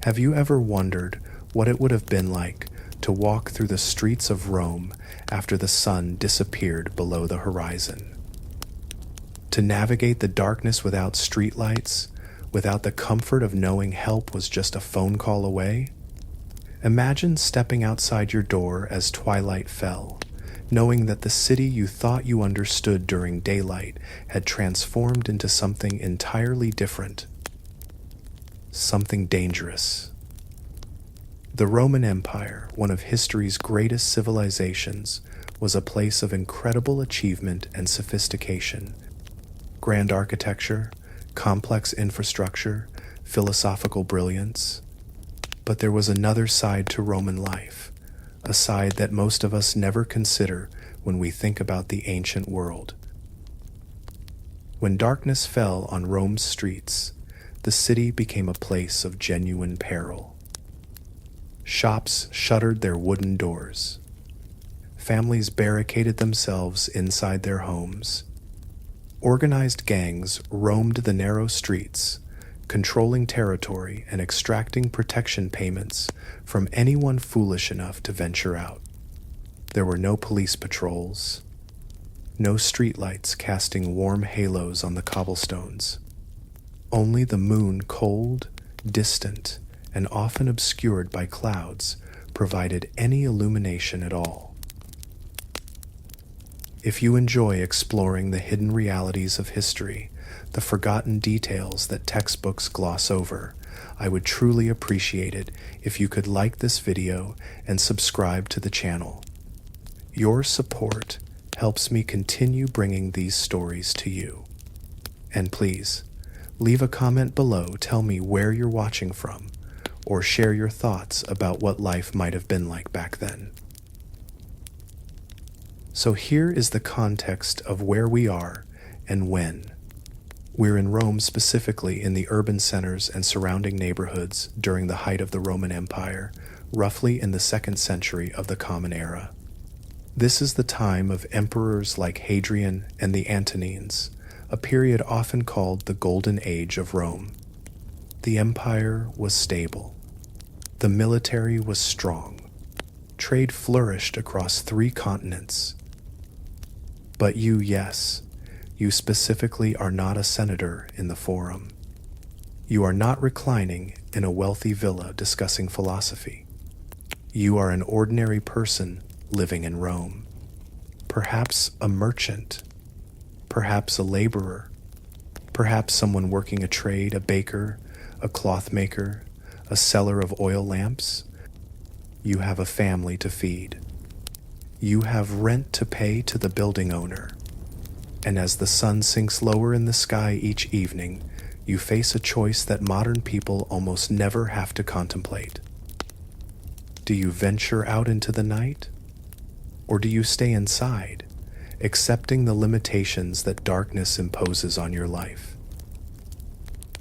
Have you ever wondered what it would have been like to walk through the streets of Rome after the sun disappeared below the horizon? To navigate the darkness without streetlights, without the comfort of knowing help was just a phone call away? Imagine stepping outside your door as twilight fell, knowing that the city you thought you understood during daylight had transformed into something entirely different, something dangerous. The Roman Empire, one of history's greatest civilizations, was a place of incredible achievement and sophistication. Grand architecture, complex infrastructure, philosophical brilliance. But there was another side to Roman life, a side that most of us never consider when we think about the ancient world. When darkness fell on Rome's streets, the city became a place of genuine peril. Shops shuttered their wooden doors. Families barricaded themselves inside their homes. Organized gangs roamed the narrow streets, controlling territory and extracting protection payments from anyone foolish enough to venture out. There were no police patrols, no streetlights casting warm halos on the cobblestones. Only the moon, cold, distant, and often obscured by clouds, provided any illumination at all. If you enjoy exploring the hidden realities of history, the forgotten details that textbooks gloss over, I would truly appreciate it if you could like this video and subscribe to the channel. Your support helps me continue bringing these stories to you. And please, leave a comment below, tell me where you're watching from, or share your thoughts about what life might have been like back then. So here is the context of where we are and when. We're in Rome, specifically in the urban centers and surrounding neighborhoods during the height of the Roman Empire, roughly in the 2nd century of the Common Era. This is the time of emperors like Hadrian and the Antonines, a period often called the Golden Age of Rome. The empire was stable. The military was strong. Trade flourished across 3 continents. But yes, you specifically are not a senator in the forum. You are not reclining in a wealthy villa discussing philosophy. You are an ordinary person living in Rome. Perhaps a merchant, perhaps a laborer, perhaps someone working a trade, a baker, a cloth maker, a seller of oil lamps. You have a family to feed. You have rent to pay to the building owner. And as the sun sinks lower in the sky each evening, you face a choice that modern people almost never have to contemplate. Do you venture out into the night? Or do you stay inside, accepting the limitations that darkness imposes on your life?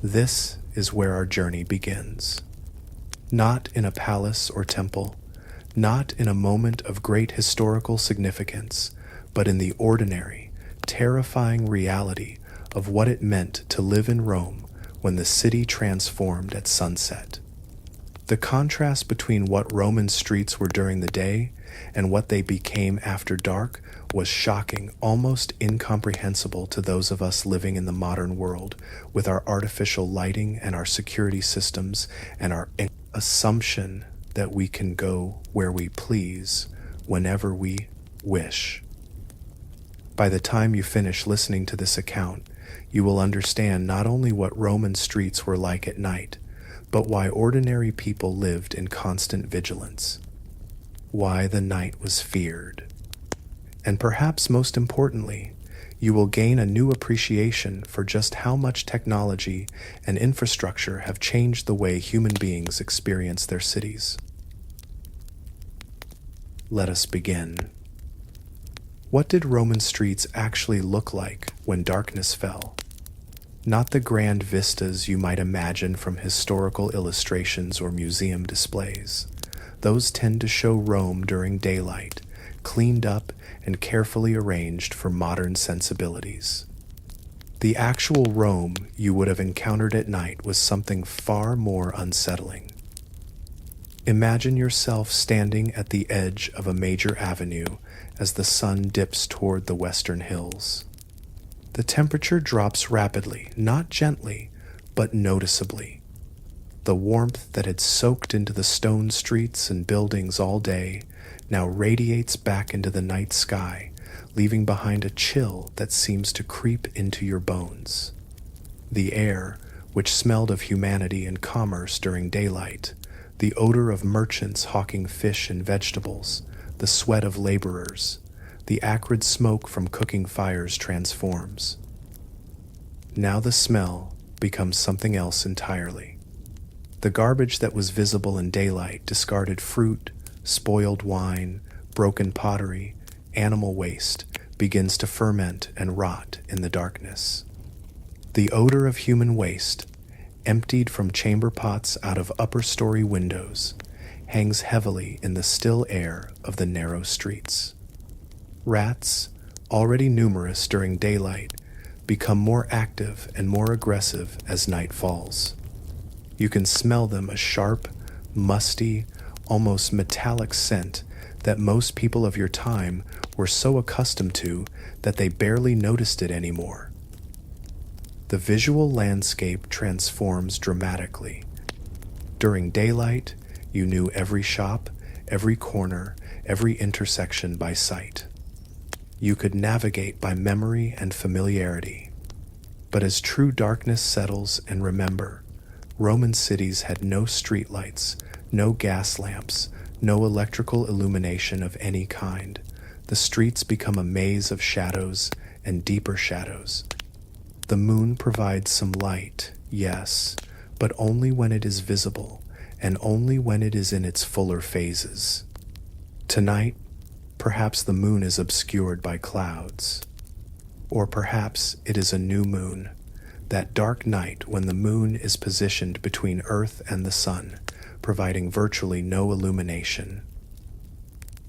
This is where our journey begins. Not in a palace or temple, not in a moment of great historical significance, but in the ordinary, terrifying reality of what it meant to live in Rome when the city transformed at sunset. The contrast between what Roman streets were during the day and what they became after dark was shocking, almost incomprehensible to those of us living in the modern world with our artificial lighting and our security systems and our assumption that we can go where we please whenever we wish. By the time you finish listening to this account, you will understand not only what Roman streets were like at night, but why ordinary people lived in constant vigilance, why the night was feared. And perhaps most importantly, you will gain a new appreciation for just how much technology and infrastructure have changed the way human beings experience their cities. Let us begin. What did Roman streets actually look like when darkness fell? Not the grand vistas you might imagine from historical illustrations or museum displays. Those tend to show Rome during daylight, cleaned up and carefully arranged for modern sensibilities. The actual Rome you would have encountered at night was something far more unsettling. Imagine yourself standing at the edge of a major avenue as the sun dips toward the western hills. The temperature drops rapidly, not gently, but noticeably. The warmth that had soaked into the stone streets and buildings all day now radiates back into the night sky, leaving behind a chill that seems to creep into your bones. The air, which smelled of humanity and commerce during daylight, the odor of merchants hawking fish and vegetables, the sweat of laborers, the acrid smoke from cooking fires transforms. Now the smell becomes something else entirely. The garbage that was visible in daylight, discarded fruit, spoiled wine, broken pottery, animal waste, begins to ferment and rot in the darkness. The odor of human waste, emptied from chamber pots out of upper-story windows, hangs heavily in the still air of the narrow streets. Rats, already numerous during daylight, become more active and more aggressive as night falls. You can smell them, a sharp, musty, almost metallic scent that most people of your time were so accustomed to that they barely noticed it anymore. The visual landscape transforms dramatically. During daylight, you knew every shop, every corner, every intersection by sight. You could navigate by memory and familiarity. But as true darkness settles, and remember, Roman cities had no streetlights, no gas lamps, no electrical illumination of any kind. The streets become a maze of shadows and deeper shadows. The moon provides some light, yes, but only when it is visible, and only when it is in its fuller phases. Tonight, perhaps the moon is obscured by clouds. Or perhaps it is a new moon, that dark night when the moon is positioned between Earth and the sun, providing virtually no illumination.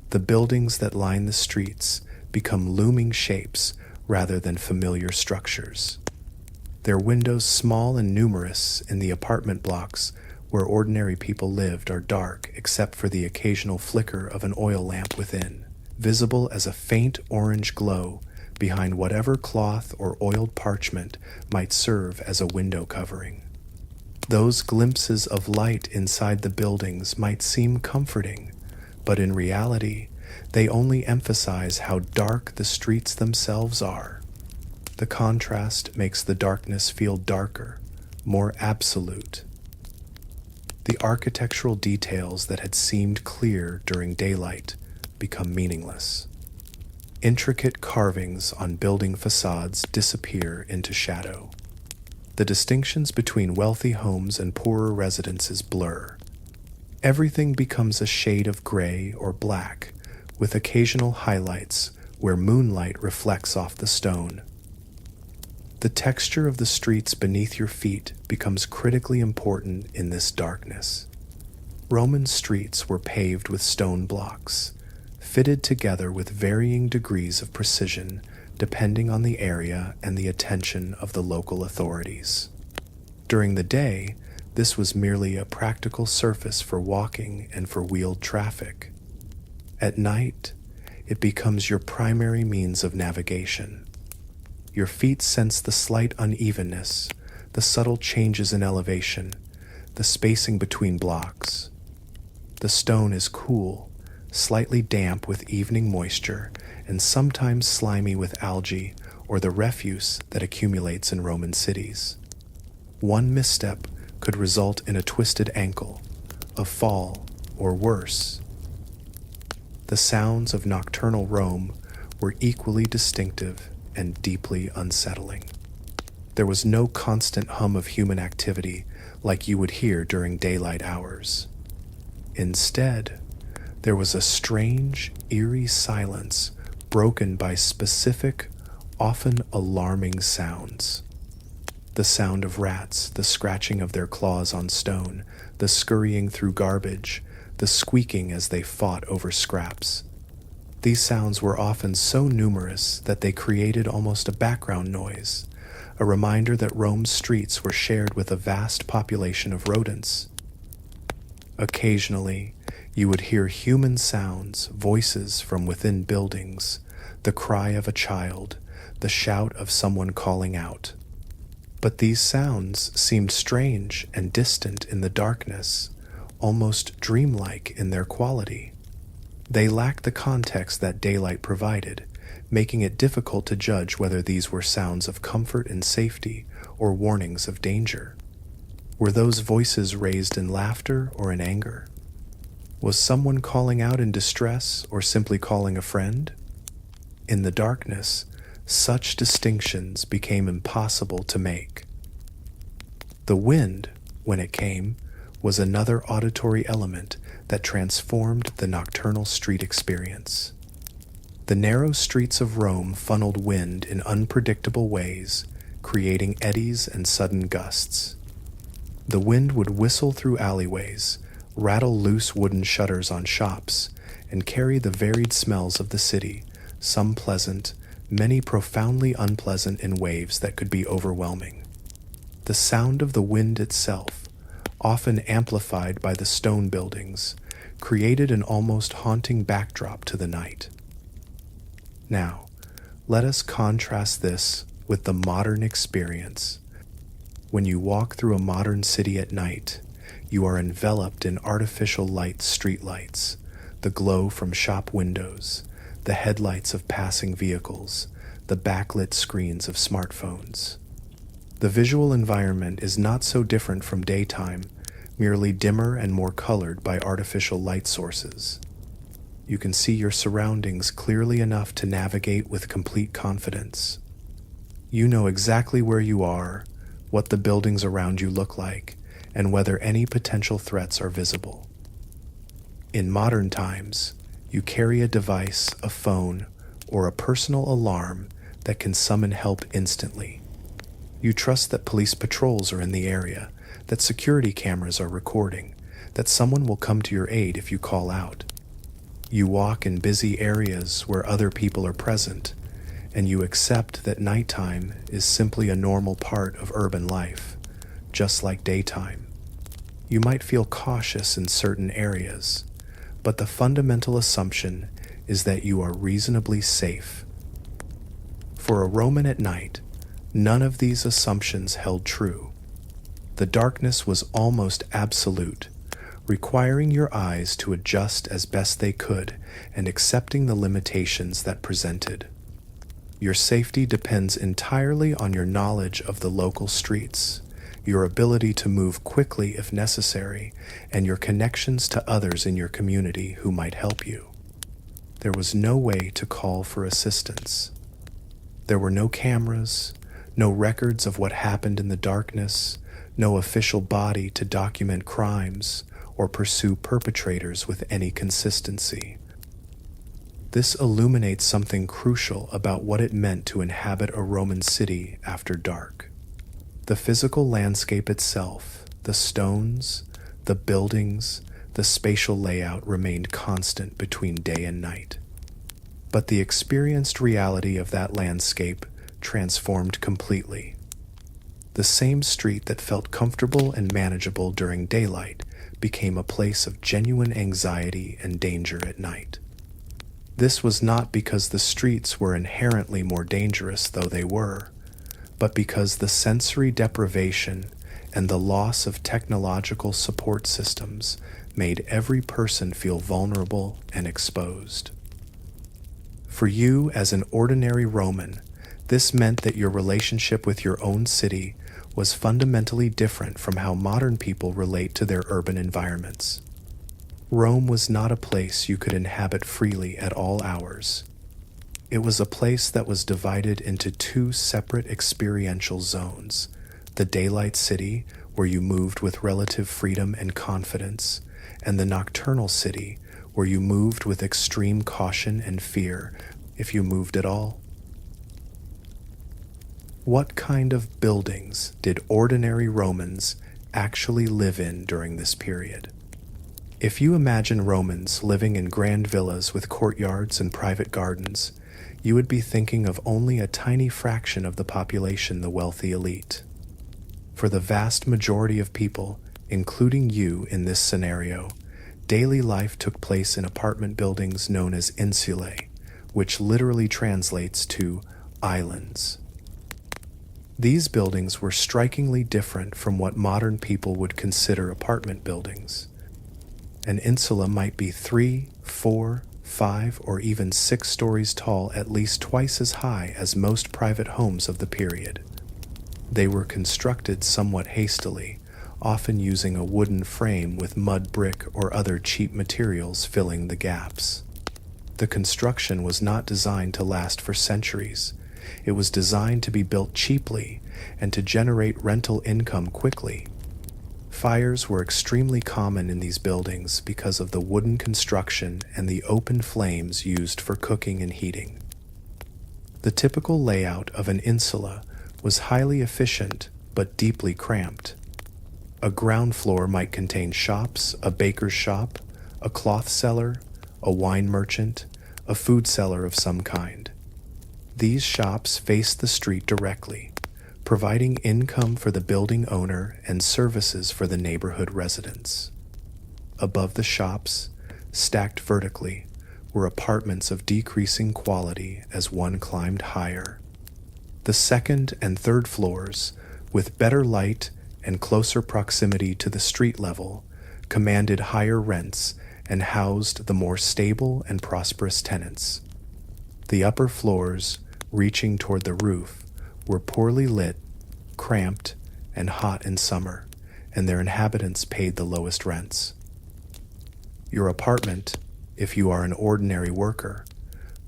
The buildings that line the streets become looming shapes rather than familiar structures. Their windows, small and numerous in the apartment blocks where ordinary people lived, are dark except for the occasional flicker of an oil lamp within, visible as a faint orange glow behind whatever cloth or oiled parchment might serve as a window covering. Those glimpses of light inside the buildings might seem comforting, but in reality, they only emphasize how dark the streets themselves are. The contrast makes the darkness feel darker, more absolute. The architectural details that had seemed clear during daylight become meaningless. Intricate carvings on building facades disappear into shadow. The distinctions between wealthy homes and poorer residences blur. Everything becomes a shade of gray or black, with occasional highlights where moonlight reflects off the stone. The texture of the streets beneath your feet becomes critically important in this darkness. Roman streets were paved with stone blocks, fitted together with varying degrees of precision depending on the area and the attention of the local authorities. During the day, this was merely a practical surface for walking and for wheeled traffic. At night, it becomes your primary means of navigation. Your feet sense the slight unevenness, the subtle changes in elevation, the spacing between blocks. The stone is cool, slightly damp with evening moisture, and sometimes slimy with algae or the refuse that accumulates in Roman cities. One misstep could result in a twisted ankle, a fall, or worse. The sounds of nocturnal Rome were equally distinctive and deeply unsettling. There was no constant hum of human activity like you would hear during daylight hours. Instead, there was a strange, eerie silence broken by specific, often alarming sounds. The sound of rats, the scratching of their claws on stone, the scurrying through garbage, the squeaking as they fought over scraps. These sounds were often so numerous that they created almost a background noise, a reminder that Rome's streets were shared with a vast population of rodents. Occasionally, you would hear human sounds, voices from within buildings, the cry of a child, the shout of someone calling out. But these sounds seemed strange and distant in the darkness, almost dreamlike in their quality. They lacked the context that daylight provided, making it difficult to judge whether these were sounds of comfort and safety or warnings of danger. Were those voices raised in laughter or in anger? Was someone calling out in distress or simply calling a friend? In the darkness, such distinctions became impossible to make. The wind, when it came, was another auditory element that transformed the nocturnal street experience. The narrow streets of Rome funneled wind in unpredictable ways, creating eddies and sudden gusts. The wind would whistle through alleyways, rattle loose wooden shutters on shops, and carry the varied smells of the city, some pleasant, many profoundly unpleasant in waves that could be overwhelming. The sound of the wind itself, often amplified by the stone buildings, created an almost haunting backdrop to the night. Now, let us contrast this with the modern experience. When you walk through a modern city at night, you are enveloped in artificial light streetlights, the glow from shop windows, the headlights of passing vehicles, the backlit screens of smartphones. The visual environment is not so different from daytime, merely dimmer and more colored by artificial light sources. You can see your surroundings clearly enough to navigate with complete confidence. You know exactly where you are, what the buildings around you look like, and whether any potential threats are visible. In modern times, you carry a device, a phone, or a personal alarm that can summon help instantly. You trust that police patrols are in the area, that security cameras are recording, that someone will come to your aid if you call out. You walk in busy areas where other people are present, and you accept that nighttime is simply a normal part of urban life, just like daytime. You might feel cautious in certain areas, but the fundamental assumption is that you are reasonably safe. For a Roman at night, none of these assumptions held true. The darkness was almost absolute, requiring your eyes to adjust as best they could and accepting the limitations that presented. Your safety depends entirely on your knowledge of the local streets, your ability to move quickly if necessary, and your connections to others in your community who might help you. There was no way to call for assistance. There were no cameras, no records of what happened in the darkness, no official body to document crimes or pursue perpetrators with any consistency. This illuminates something crucial about what it meant to inhabit a Roman city after dark. The physical landscape itself, the stones, the buildings, the spatial layout remained constant between day and night. But the experienced reality of that landscape transformed completely. The same street that felt comfortable and manageable during daylight became a place of genuine anxiety and danger at night. This was not because the streets were inherently more dangerous, though they were, but because the sensory deprivation and the loss of technological support systems made every person feel vulnerable and exposed. For you, as an ordinary Roman, this meant that your relationship with your own city was fundamentally different from how modern people relate to their urban environments. Rome was not a place you could inhabit freely at all hours. It was a place that was divided into two separate experiential zones: the daylight city, where you moved with relative freedom and confidence, and the nocturnal city, where you moved with extreme caution and fear, if you moved at all. What kind of buildings did ordinary Romans actually live in during this period? If you imagine Romans living in grand villas with courtyards and private gardens, you would be thinking of only a tiny fraction of the population, the wealthy elite. For the vast majority of people, including you in this scenario. Daily life took place in apartment buildings known as insulae, which literally translates to islands. These buildings were strikingly different from what modern people would consider apartment buildings. An insula might be 3, 4, 5, or even 6 stories tall, at least twice as high as most private homes of the period. They were constructed somewhat hastily, often using a wooden frame with mud brick or other cheap materials filling the gaps. The construction was not designed to last for centuries. It was designed to be built cheaply and to generate rental income quickly. Fires were extremely common in these buildings because of the wooden construction and the open flames used for cooking and heating. The typical layout of an insula was highly efficient but deeply cramped. A ground floor might contain shops, a baker's shop, a cloth seller, a wine merchant, a food seller of some kind. These shops faced the street directly, providing income for the building owner and services for the neighborhood residents. Above the shops, stacked vertically, were apartments of decreasing quality as one climbed higher. The second and third floors, with better light and closer proximity to the street level, commanded higher rents and housed the more stable and prosperous tenants. The upper floors, reaching toward the roof, were poorly lit, cramped, and hot in summer, and their inhabitants paid the lowest rents. Your apartment, if you are an ordinary worker,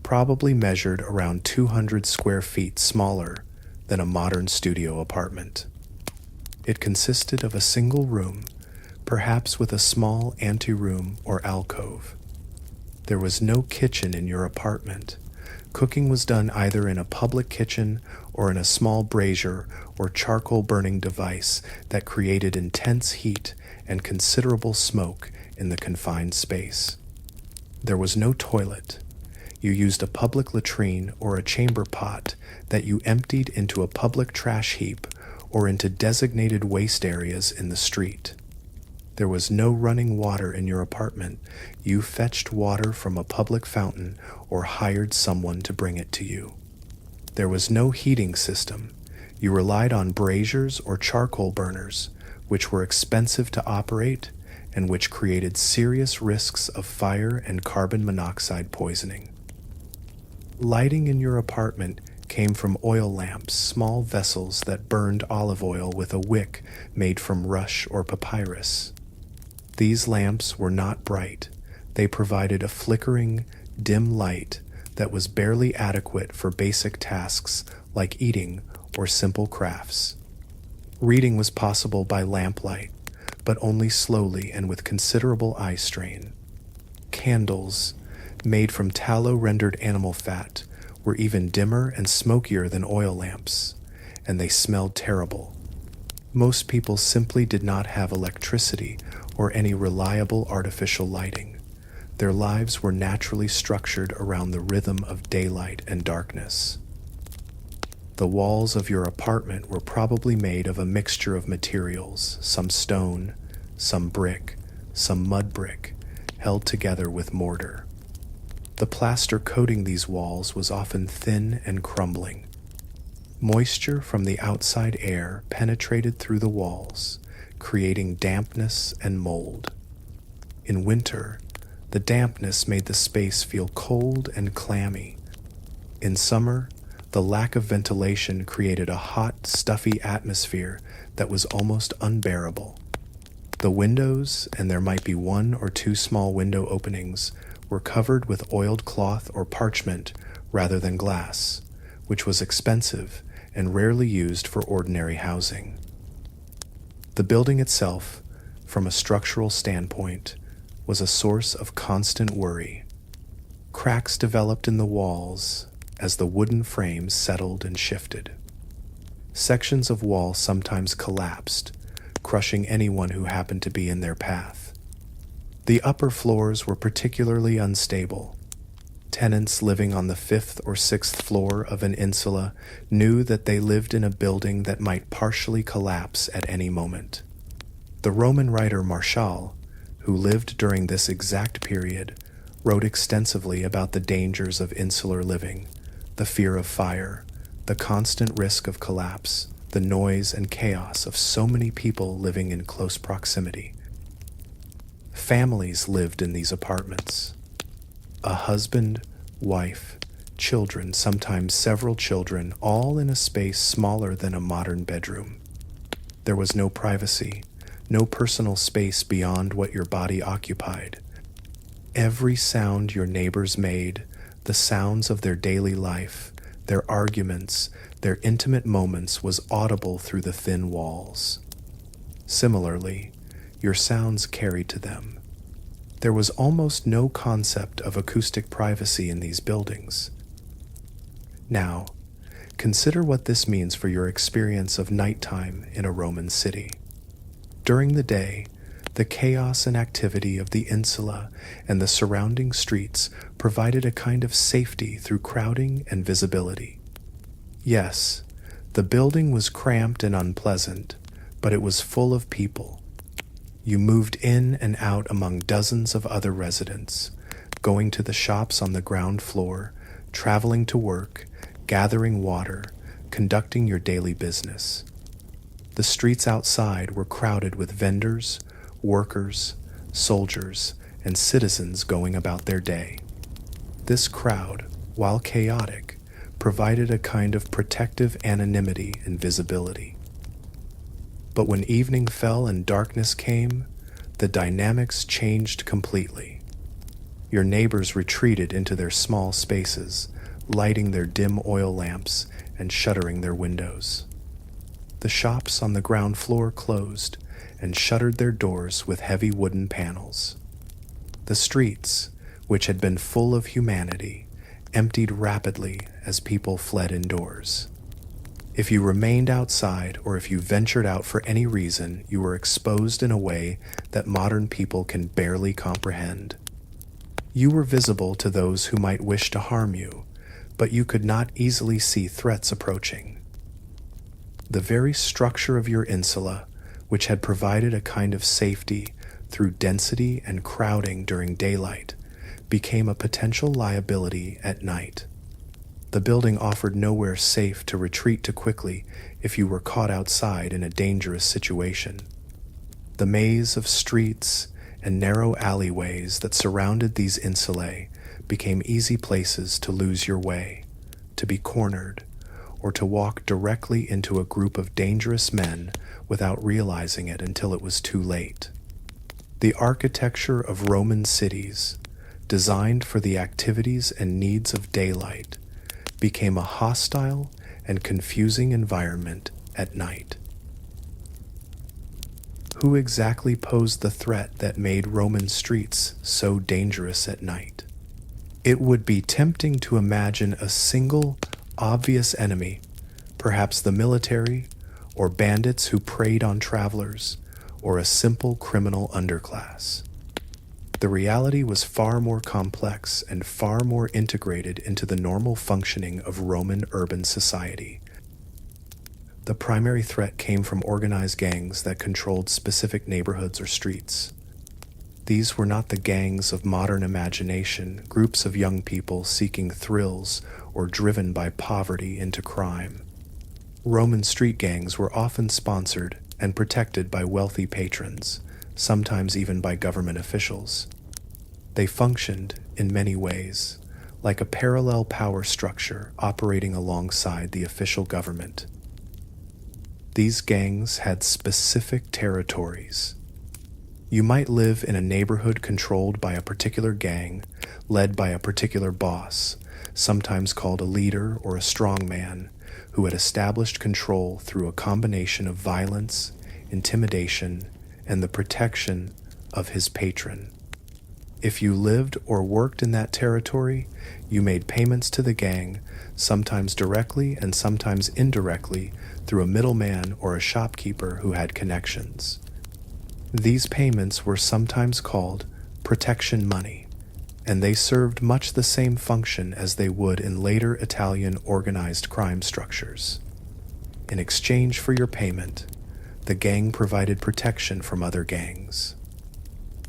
probably measured around 200 square feet smaller than a modern studio apartment. It consisted of a single room, perhaps with a small anteroom or alcove. There was no kitchen in your apartment. Cooking was done either in a public kitchen or in a small brazier or charcoal burning device that created intense heat and considerable smoke in the confined space. There was no toilet. You used a public latrine or a chamber pot that you emptied into a public trash heap or into designated waste areas in the street. There was no running water in your apartment. You fetched water from a public fountain or hired someone to bring it to you. There was no heating system. You relied on braziers or charcoal burners, which were expensive to operate and which created serious risks of fire and carbon monoxide poisoning. Lighting in your apartment came from oil lamps, small vessels that burned olive oil with a wick made from rush or papyrus. These lamps were not bright. They provided a flickering, dim light that was barely adequate for basic tasks like eating or simple crafts. Reading was possible by lamplight, but only slowly and with considerable eye strain. Candles, made from tallow-rendered animal fat, were even dimmer and smokier than oil lamps, and they smelled terrible. Most people simply did not have electricity or any reliable artificial lighting. Their lives were naturally structured around the rhythm of daylight and darkness. The walls of your apartment were probably made of a mixture of materials, some stone, some brick, some mud brick, held together with mortar. The plaster coating these walls was often thin and crumbling. Moisture from the outside air penetrated through the walls, creating dampness and mold. In winter, the dampness made the space feel cold and clammy. In summer, the lack of ventilation created a hot, stuffy atmosphere that was almost unbearable. The windows, and there might be 1 or 2 small window openings, were covered with oiled cloth or parchment rather than glass, which was expensive and rarely used for ordinary housing. The building itself, from a structural standpoint, was a source of constant worry. Cracks developed in the walls as the wooden frames settled and shifted. Sections of wall sometimes collapsed, crushing anyone who happened to be in their path. The upper floors were particularly unstable. Tenants living on the 5th or 6th floor of an insula knew that they lived in a building that might partially collapse at any moment. The Roman writer Martial, who lived during this exact period, wrote extensively about the dangers of insular living, the fear of fire, the constant risk of collapse, the noise and chaos of so many people living in close proximity. Families lived in these apartments. A husband, wife, children, sometimes several children, all in a space smaller than a modern bedroom. There was no privacy, no personal space beyond what your body occupied. Every sound your neighbors made, the sounds of their daily life, their arguments, their intimate moments, was audible through the thin walls. Similarly, your sounds carried to them. There was almost no concept of acoustic privacy in these buildings. Now, consider what this means for your experience of nighttime in a Roman city. During the day, the chaos and activity of the insula and the surrounding streets provided a kind of safety through crowding and visibility. Yes, the building was cramped and unpleasant, but it was full of people. You moved in and out among dozens of other residents, going to the shops on the ground floor, traveling to work, gathering water, conducting your daily business. The streets outside were crowded with vendors, workers, soldiers, and citizens going about their day. This crowd, while chaotic, provided a kind of protective anonymity and visibility. But when evening fell and darkness came, the dynamics changed completely. Your neighbors retreated into their small spaces, lighting their dim oil lamps and shuttering their windows. The shops on the ground floor closed and shuttered their doors with heavy wooden panels. The streets, which had been full of humanity, emptied rapidly as people fled indoors. If you remained outside or if you ventured out for any reason, you were exposed in a way that modern people can barely comprehend. You were visible to those who might wish to harm you, but you could not easily see threats approaching. The very structure of your insula, which had provided a kind of safety through density and crowding during daylight, became a potential liability at night. The building offered nowhere safe to retreat to quickly if you were caught outside in a dangerous situation. The maze of streets and narrow alleyways that surrounded these insulae became easy places to lose your way, to be cornered, or to walk directly into a group of dangerous men without realizing it until it was too late. The architecture of Roman cities, designed for the activities and needs of daylight, became a hostile and confusing environment at night. Who exactly posed the threat that made Roman streets so dangerous at night? It would be tempting to imagine a single, obvious enemy, perhaps the military, or bandits who preyed on travelers, or a simple criminal underclass. The reality was far more complex and far more integrated into the normal functioning of Roman urban society. The primary threat came from organized gangs that controlled specific neighborhoods or streets. These were not the gangs of modern imagination, groups of young people seeking thrills or driven by poverty into crime. Roman street gangs were often sponsored and protected by wealthy patrons, sometimes even by government officials. They functioned, in many ways, like a parallel power structure operating alongside the official government. These gangs had specific territories. You might live in a neighborhood controlled by a particular gang, led by a particular boss, sometimes called a leader or a strongman, who had established control through a combination of violence, intimidation, and the protection of his patron. If you lived or worked in that territory, you made payments to the gang, sometimes directly and sometimes indirectly, through a middleman or a shopkeeper who had connections. These payments were sometimes called protection money, and they served much the same function as they would in later Italian organized crime structures. In exchange for your payment, The gang provided protection from other gangs.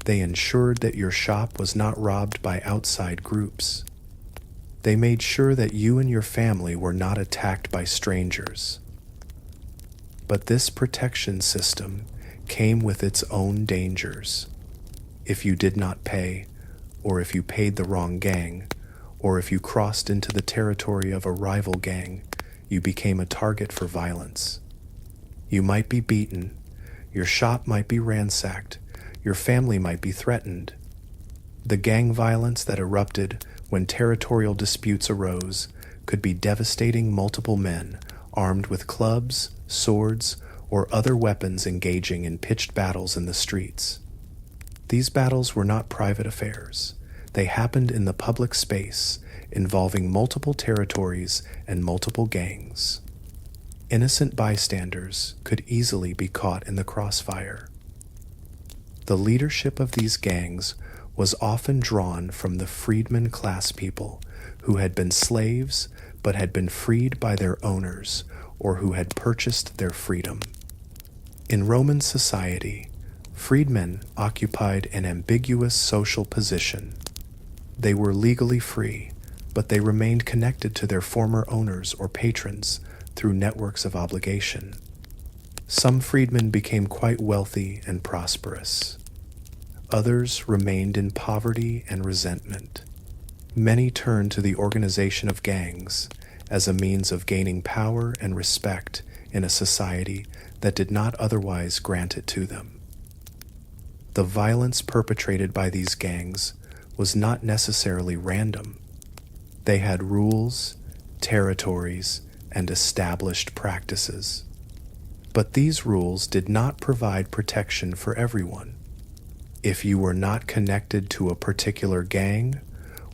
They ensured that your shop was not robbed by outside groups. They made sure that you and your family were not attacked by strangers. But this protection system came with its own dangers. If you did not pay, or if you paid the wrong gang, or if you crossed into the territory of a rival gang, you became a target for violence. You might be beaten, your shop might be ransacked, your family might be threatened. The gang violence that erupted when territorial disputes arose could be devastating. Multiple men, armed with clubs, swords, or other weapons, engaging in pitched battles in the streets. These battles were not private affairs. They happened in the public space, involving multiple territories and multiple gangs. Innocent bystanders could easily be caught in the crossfire. The leadership of these gangs was often drawn from the freedman class, people who had been slaves but had been freed by their owners, or who had purchased their freedom. In Roman society, freedmen occupied an ambiguous social position. They were legally free, but they remained connected to their former owners or patrons through networks of obligation. Some freedmen became quite wealthy and prosperous. Others remained in poverty and resentment. Many turned to the organization of gangs as a means of gaining power and respect in a society that did not otherwise grant it to them. The violence perpetrated by these gangs was not necessarily random. They had rules, territories, and established practices. But these rules did not provide protection for everyone. If you were not connected to a particular gang,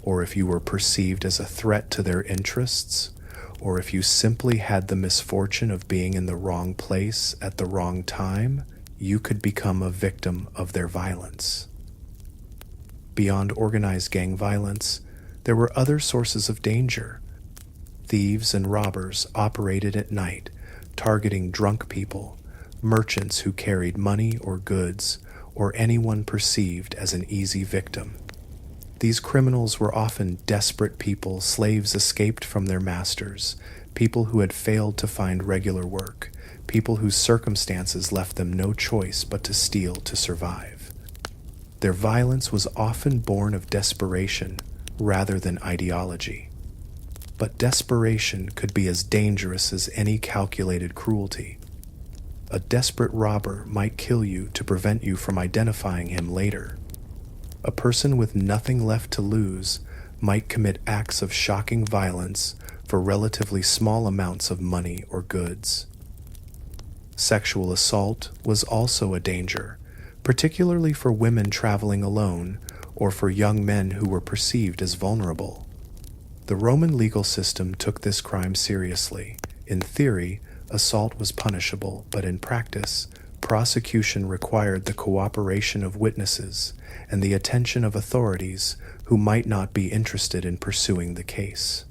or if you were perceived as a threat to their interests, or if you simply had the misfortune of being in the wrong place at the wrong time, you could become a victim of their violence. Beyond organized gang violence, there were other sources of danger. Thieves and robbers operated at night, targeting drunk people, merchants who carried money or goods, or anyone perceived as an easy victim. These criminals were often desperate people, slaves escaped from their masters, people who had failed to find regular work, people whose circumstances left them no choice but to steal to survive. Their violence was often born of desperation rather than ideology. But desperation could be as dangerous as any calculated cruelty. A desperate robber might kill you to prevent you from identifying him later. A person with nothing left to lose might commit acts of shocking violence for relatively small amounts of money or goods. Sexual assault was also a danger, particularly for women traveling alone or for young men who were perceived as vulnerable. The Roman legal system took this crime seriously. In theory, assault was punishable, but in practice, prosecution required the cooperation of witnesses and the attention of authorities who might not be interested in pursuing the case.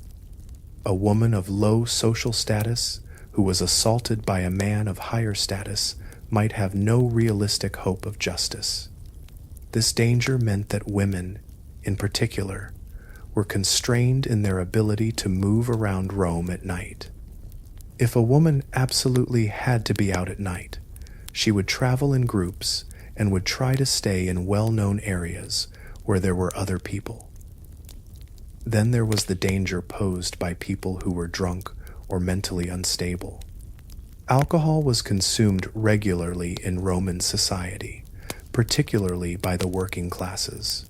A woman of low social status who was assaulted by a man of higher status might have no realistic hope of justice. This danger meant that women, in particular, were constrained in their ability to move around Rome at night. If a woman absolutely had to be out at night, she would travel in groups and would try to stay in well-known areas where there were other people. Then there was the danger posed by people who were drunk or mentally unstable. Alcohol was consumed regularly in Roman society, particularly by the working classes.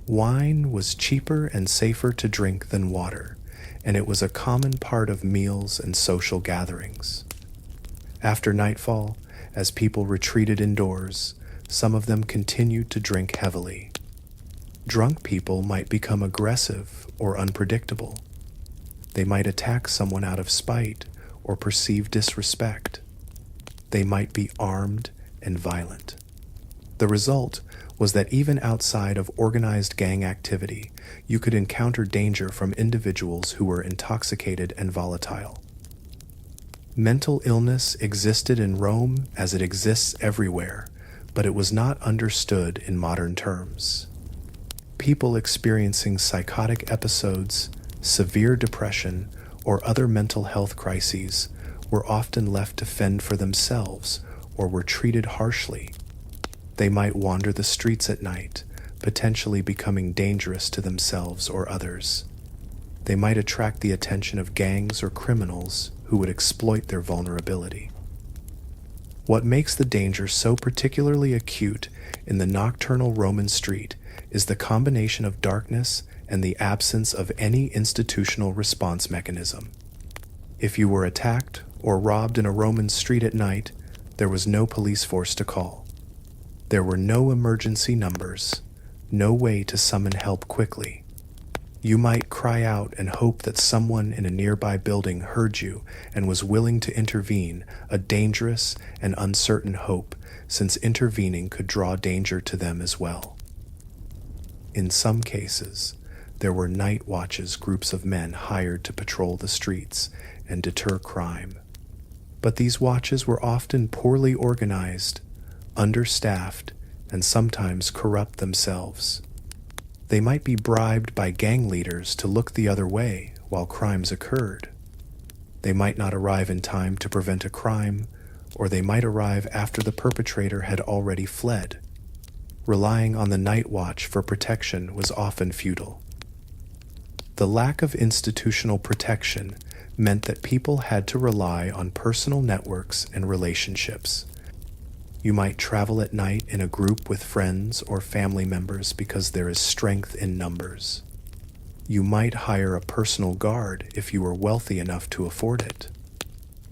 Wine was cheaper and safer to drink than water, and it was a common part of meals and social gatherings. After nightfall, as people retreated indoors, some of them continued to drink heavily. Drunk people might become aggressive or unpredictable. They might attack someone out of spite or perceived disrespect. They might be armed and violent. The result was that even outside of organized gang activity, you could encounter danger from individuals who were intoxicated and volatile. Mental illness existed in Rome as it exists everywhere, but it was not understood in modern terms. People experiencing psychotic episodes, severe depression, or other mental health crises were often left to fend for themselves or were treated harshly. They might wander the streets at night, potentially becoming dangerous to themselves or others. They might attract the attention of gangs or criminals who would exploit their vulnerability. What makes the danger so particularly acute in the nocturnal Roman street is the combination of darkness and the absence of any institutional response mechanism. If you were attacked or robbed in a Roman street at night, there was no police force to call. There were no emergency numbers, no way to summon help quickly. You might cry out and hope that someone in a nearby building heard you and was willing to intervene, a dangerous and uncertain hope, since intervening could draw danger to them as well. In some cases, there were night watches, groups of men hired to patrol the streets and deter crime. But these watches were often poorly organized, understaffed, and sometimes corrupt themselves. They might be bribed by gang leaders to look the other way while crimes occurred. They might not arrive in time to prevent a crime, or they might arrive after the perpetrator had already fled. Relying on the night watch for protection was often futile. The lack of institutional protection meant that people had to rely on personal networks and relationships. You might travel at night in a group with friends or family members because there is strength in numbers. You might hire a personal guard if you were wealthy enough to afford it.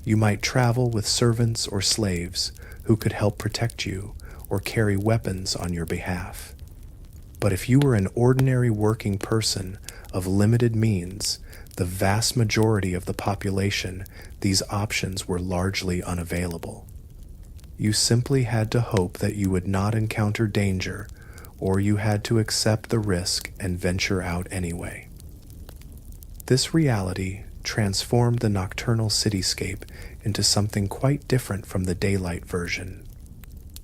You might travel with servants or slaves who could help protect you or carry weapons on your behalf. But if you were an ordinary working person of limited means, the vast majority of the population, these options were largely unavailable. You simply had to hope that you would not encounter danger, or you had to accept the risk and venture out anyway. This reality transformed the nocturnal cityscape into something quite different from the daylight version.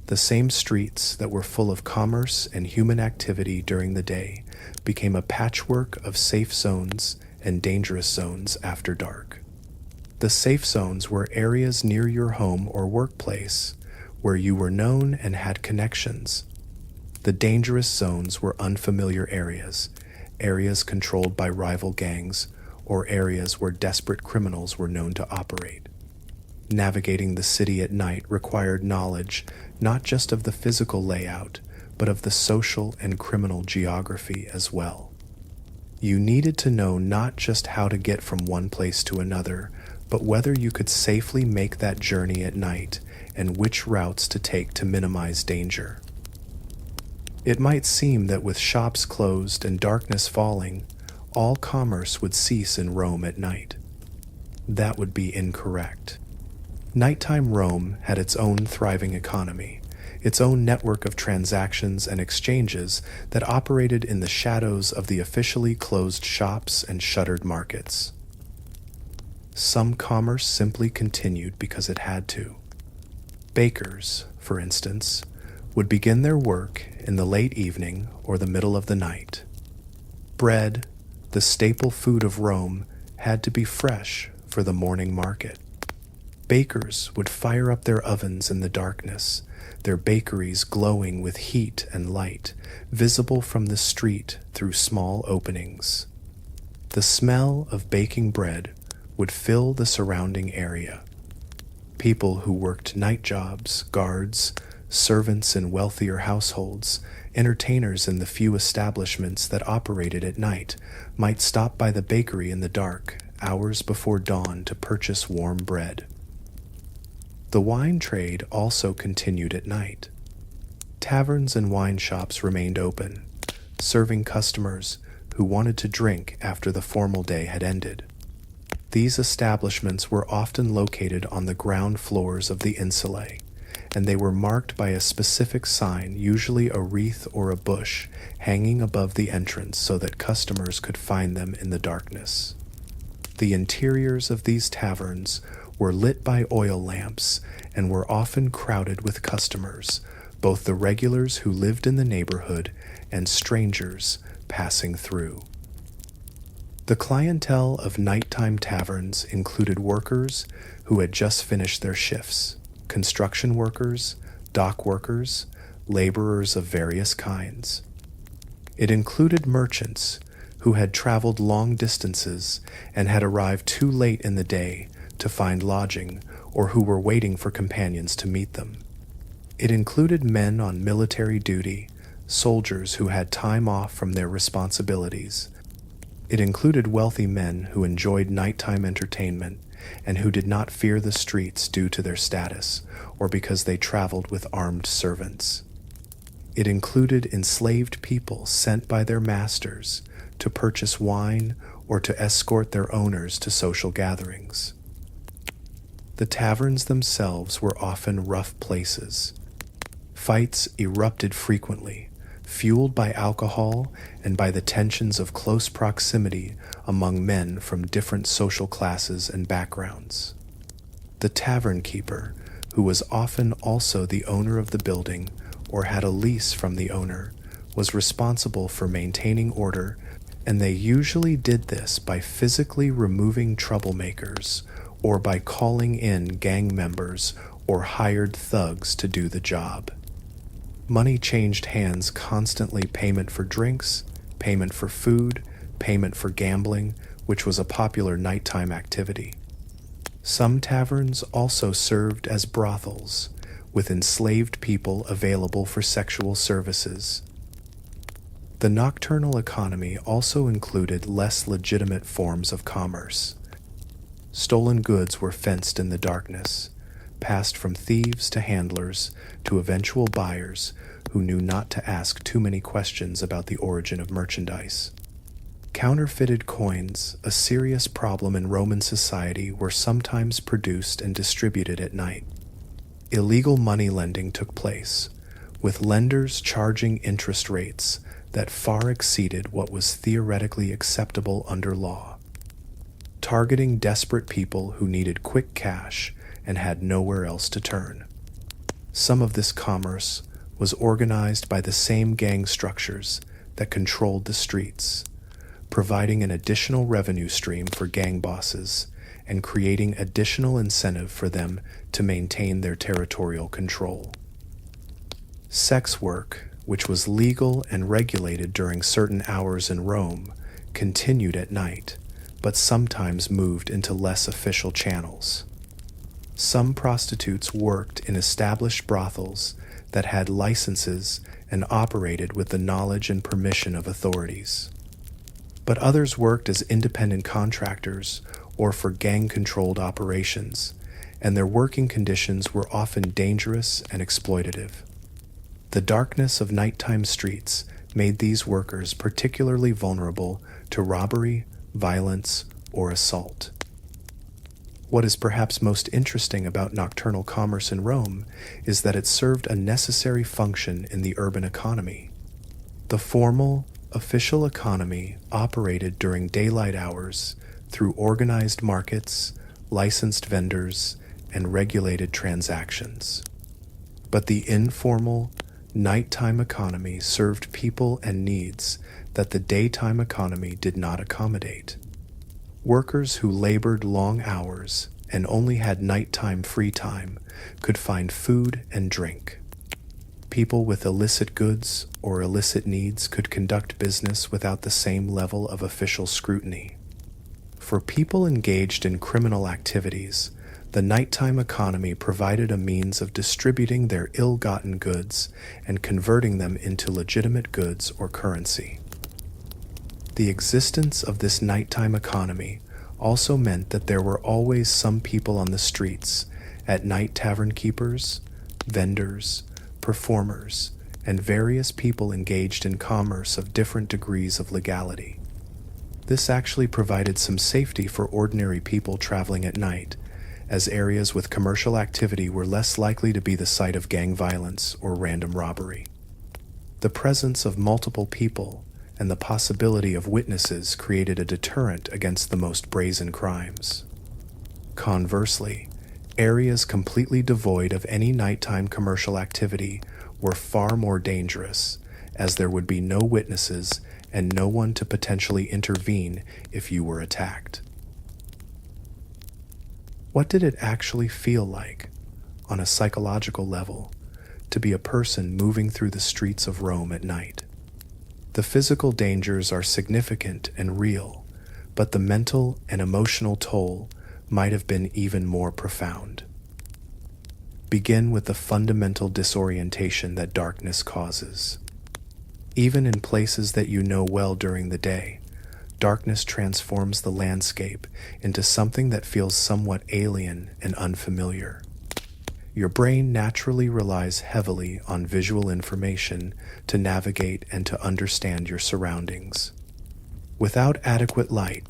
The same streets that were full of commerce and human activity during the day became a patchwork of safe zones and dangerous zones after dark. The safe zones were areas near your home or workplace, where you were known and had connections. The dangerous zones were unfamiliar areas, areas controlled by rival gangs, or areas where desperate criminals were known to operate. Navigating the city at night required knowledge not just of the physical layout, but of the social and criminal geography as well. You needed to know not just how to get from one place to another, but whether you could safely make that journey at night and which routes to take to minimize danger. It might seem that with shops closed and darkness falling, all commerce would cease in Rome at night. That would be incorrect. Nighttime Rome had its own thriving economy, its own network of transactions and exchanges that operated in the shadows of the officially closed shops and shuttered markets. Some commerce simply continued because it had to. Bakers, for instance, would begin their work in the late evening or the middle of the night. Bread, the staple food of Rome, had to be fresh for the morning market. Bakers would fire up their ovens in the darkness, their bakeries glowing with heat and light, visible from the street through small openings. The smell of baking bread would fill the surrounding area. People who worked night jobs, guards, servants in wealthier households, entertainers in the few establishments that operated at night, might stop by the bakery in the dark, hours before dawn, to purchase warm bread. The wine trade also continued at night. Taverns and wine shops remained open, serving customers who wanted to drink after the formal day had ended. These establishments were often located on the ground floors of the insulae, and they were marked by a specific sign, usually a wreath or a bush, hanging above the entrance so that customers could find them in the darkness. The interiors of these taverns were lit by oil lamps and were often crowded with customers, both the regulars who lived in the neighborhood and strangers passing through. The clientele of nighttime taverns included workers who had just finished their shifts, construction workers, dock workers, laborers of various kinds. It included merchants who had traveled long distances and had arrived too late in the day to find lodging or who were waiting for companions to meet them. It included men on military duty, soldiers who had time off from their responsibilities. It included wealthy men who enjoyed nighttime entertainment and who did not fear the streets due to their status or because they traveled with armed servants. It included enslaved people sent by their masters to purchase wine or to escort their owners to social gatherings. The taverns themselves were often rough places. Fights erupted frequently, fueled by alcohol and by the tensions of close proximity among men from different social classes and backgrounds. The tavern keeper, who was often also the owner of the building or had a lease from the owner, was responsible for maintaining order, and they usually did this by physically removing troublemakers or by calling in gang members or hired thugs to do the job. Money changed hands constantly: payment for drinks, payment for food, payment for gambling, which was a popular nighttime activity. Some taverns also served as brothels, with enslaved people available for sexual services. The nocturnal economy also included less legitimate forms of commerce. Stolen goods were fenced in the darkness, passed from thieves to handlers to eventual buyers who knew not to ask too many questions about the origin of merchandise. Counterfeited coins, a serious problem in Roman society, were sometimes produced and distributed at night. Illegal money lending took place, with lenders charging interest rates that far exceeded what was theoretically acceptable under law, targeting desperate people who needed quick cash and had nowhere else to turn. Some of this commerce was organized by the same gang structures that controlled the streets, providing an additional revenue stream for gang bosses and creating additional incentive for them to maintain their territorial control. Sex work, which was legal and regulated during certain hours in Rome, continued at night, but sometimes moved into less official channels. Some prostitutes worked in established brothels that had licenses and operated with the knowledge and permission of authorities. But others worked as independent contractors or for gang-controlled operations, and their working conditions were often dangerous and exploitative. The darkness of nighttime streets made these workers particularly vulnerable to robbery, violence, or assault. What is perhaps most interesting about nocturnal commerce in Rome is that it served a necessary function in the urban economy. The formal, official economy operated during daylight hours through organized markets, licensed vendors, and regulated transactions. But the informal, nighttime economy served people and needs that the daytime economy did not accommodate. Workers who labored long hours and only had nighttime free time could find food and drink. People with illicit goods or illicit needs could conduct business without the same level of official scrutiny. For people engaged in criminal activities, the nighttime economy provided a means of distributing their ill-gotten goods and converting them into legitimate goods or currency. The existence of this nighttime economy also meant that there were always some people on the streets, at night tavern keepers, vendors, performers, and various people engaged in commerce of different degrees of legality. This actually provided some safety for ordinary people traveling at night, as areas with commercial activity were less likely to be the site of gang violence or random robbery. The presence of multiple people and the possibility of witnesses created a deterrent against the most brazen crimes. Conversely, Areas completely devoid of any nighttime commercial activity were far more dangerous, as there would be no witnesses and no one to potentially intervene if you were attacked. What did it actually feel like, on a psychological level, to be a person moving through the streets of Rome at night? The physical dangers are significant and real, but the mental and emotional toll might have been even more profound. Begin with the fundamental disorientation that darkness causes. Even in places that you know well during the day, darkness transforms the landscape into something that feels somewhat alien and unfamiliar. Your brain naturally relies heavily on visual information to navigate and to understand your surroundings. Without adequate light,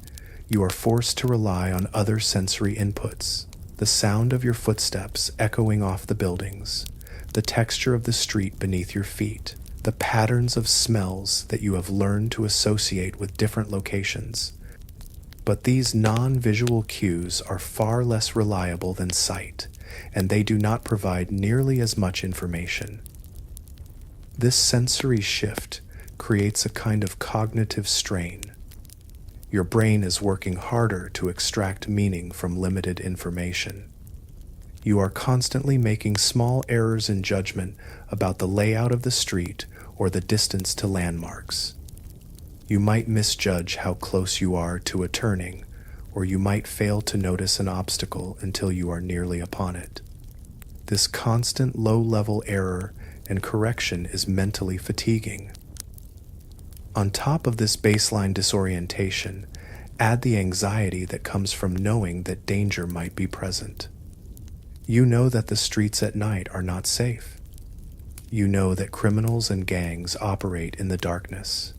you are forced to rely on other sensory inputs: the sound of your footsteps echoing off the buildings, the texture of the street beneath your feet, the patterns of smells that you have learned to associate with different locations. But these non-visual cues are far less reliable than sight, and they do not provide nearly as much information. This sensory shift creates a kind of cognitive strain. Your brain is working harder to extract meaning from limited information. You are constantly making small errors in judgment about the layout of the street or the distance to landmarks. You might misjudge how close you are to a turning, or you might fail to notice an obstacle until you are nearly upon it. This constant low-level error and correction is mentally fatiguing. On top of this baseline disorientation, add the anxiety that comes from knowing that danger might be present. You know that the streets at night are not safe. You know that criminals and gangs operate in the darkness.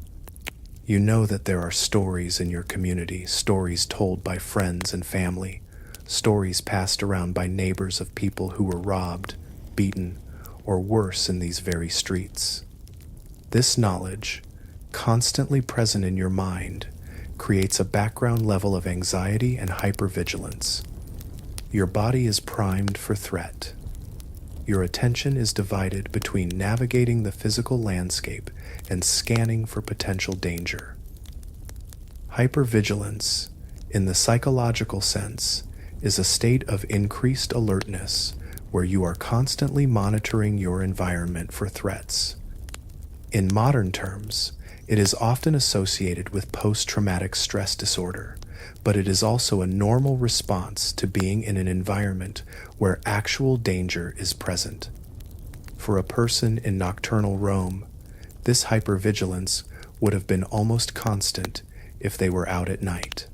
You know that there are stories in your community, stories told by friends and family, stories passed around by neighbors of people who were robbed, beaten, or worse in these very streets. This knowledge, constantly present in your mind, creates a background level of anxiety and hypervigilance. Your body is primed for threat. Your attention is divided between navigating the physical landscape and scanning for potential danger. Hypervigilance, in the psychological sense, is a state of increased alertness where you are constantly monitoring your environment for threats. In modern terms, it is often associated with post-traumatic stress disorder, but it is also a normal response to being in an environment where actual danger is present. For a person in nocturnal Rome, this hypervigilance would have been almost constant if they were out at night.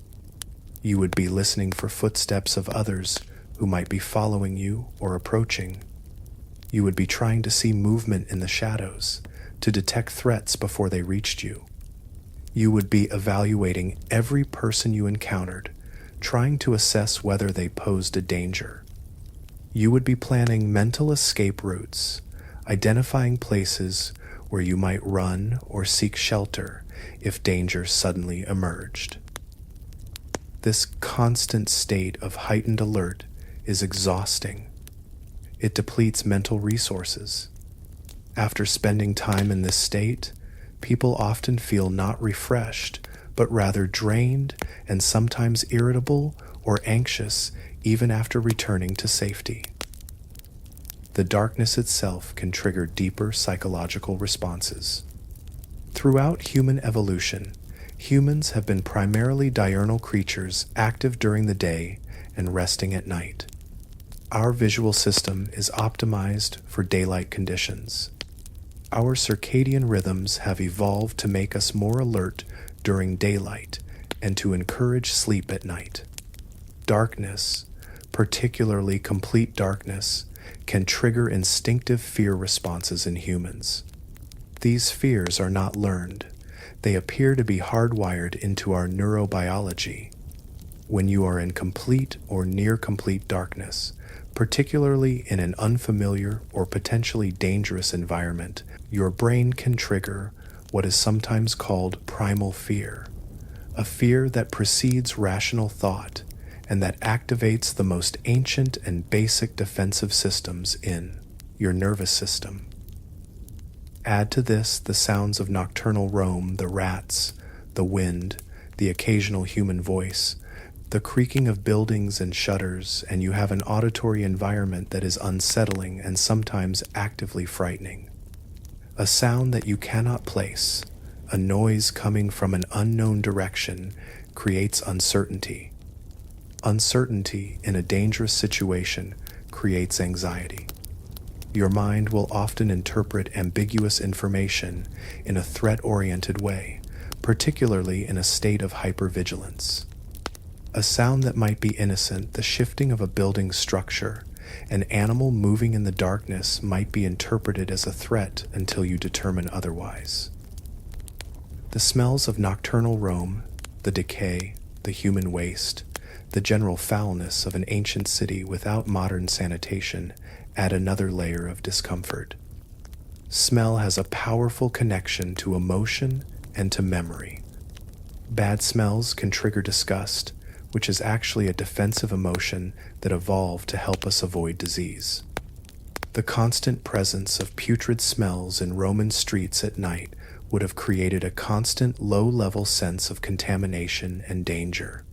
You would be listening for footsteps of others who might be following you or approaching. You would be trying to see movement in the shadows, to detect threats before they reached you. You would be evaluating every person you encountered, trying to assess whether they posed a danger. You would be planning mental escape routes, identifying places where you might run or seek shelter if danger suddenly emerged. This constant state of heightened alert is exhausting. It depletes mental resources. After spending time in this state, people often feel not refreshed, but rather drained and sometimes irritable or anxious even after returning to safety. The darkness itself can trigger deeper psychological responses. Throughout human evolution, humans have been primarily diurnal creatures, active during the day and resting at night. Our visual system is optimized for daylight conditions. Our circadian rhythms have evolved to make us more alert during daylight and to encourage sleep at night. Darkness, particularly complete darkness, can trigger instinctive fear responses in humans. These fears are not learned. They appear to be hardwired into our neurobiology. When you are in complete or near complete darkness, particularly in an unfamiliar or potentially dangerous environment, your brain can trigger what is sometimes called primal fear, a fear that precedes rational thought and that activates the most ancient and basic defensive systems in your nervous system. Add to this the sounds of nocturnal roam, the rats, the wind, the occasional human voice, the creaking of buildings and shutters, and you have an auditory environment that is unsettling and sometimes actively frightening. A sound that you cannot place, a noise coming from an unknown direction, creates uncertainty. Uncertainty in a dangerous situation creates anxiety. Your mind will often interpret ambiguous information in a threat-oriented way, particularly in a state of hypervigilance. A sound that might be innocent, the shifting of a building's structure, an animal moving in the darkness, might be interpreted as a threat until you determine otherwise. The smells of nocturnal roam, the decay, the human waste, the general foulness of an ancient city without modern sanitation add another layer of discomfort. Smell has a powerful connection to emotion and to memory. Bad smells can trigger disgust, which is actually a defensive emotion that evolved to help us avoid disease. The constant presence of putrid smells in Roman streets at night would have created a constant low-level sense of contamination and danger.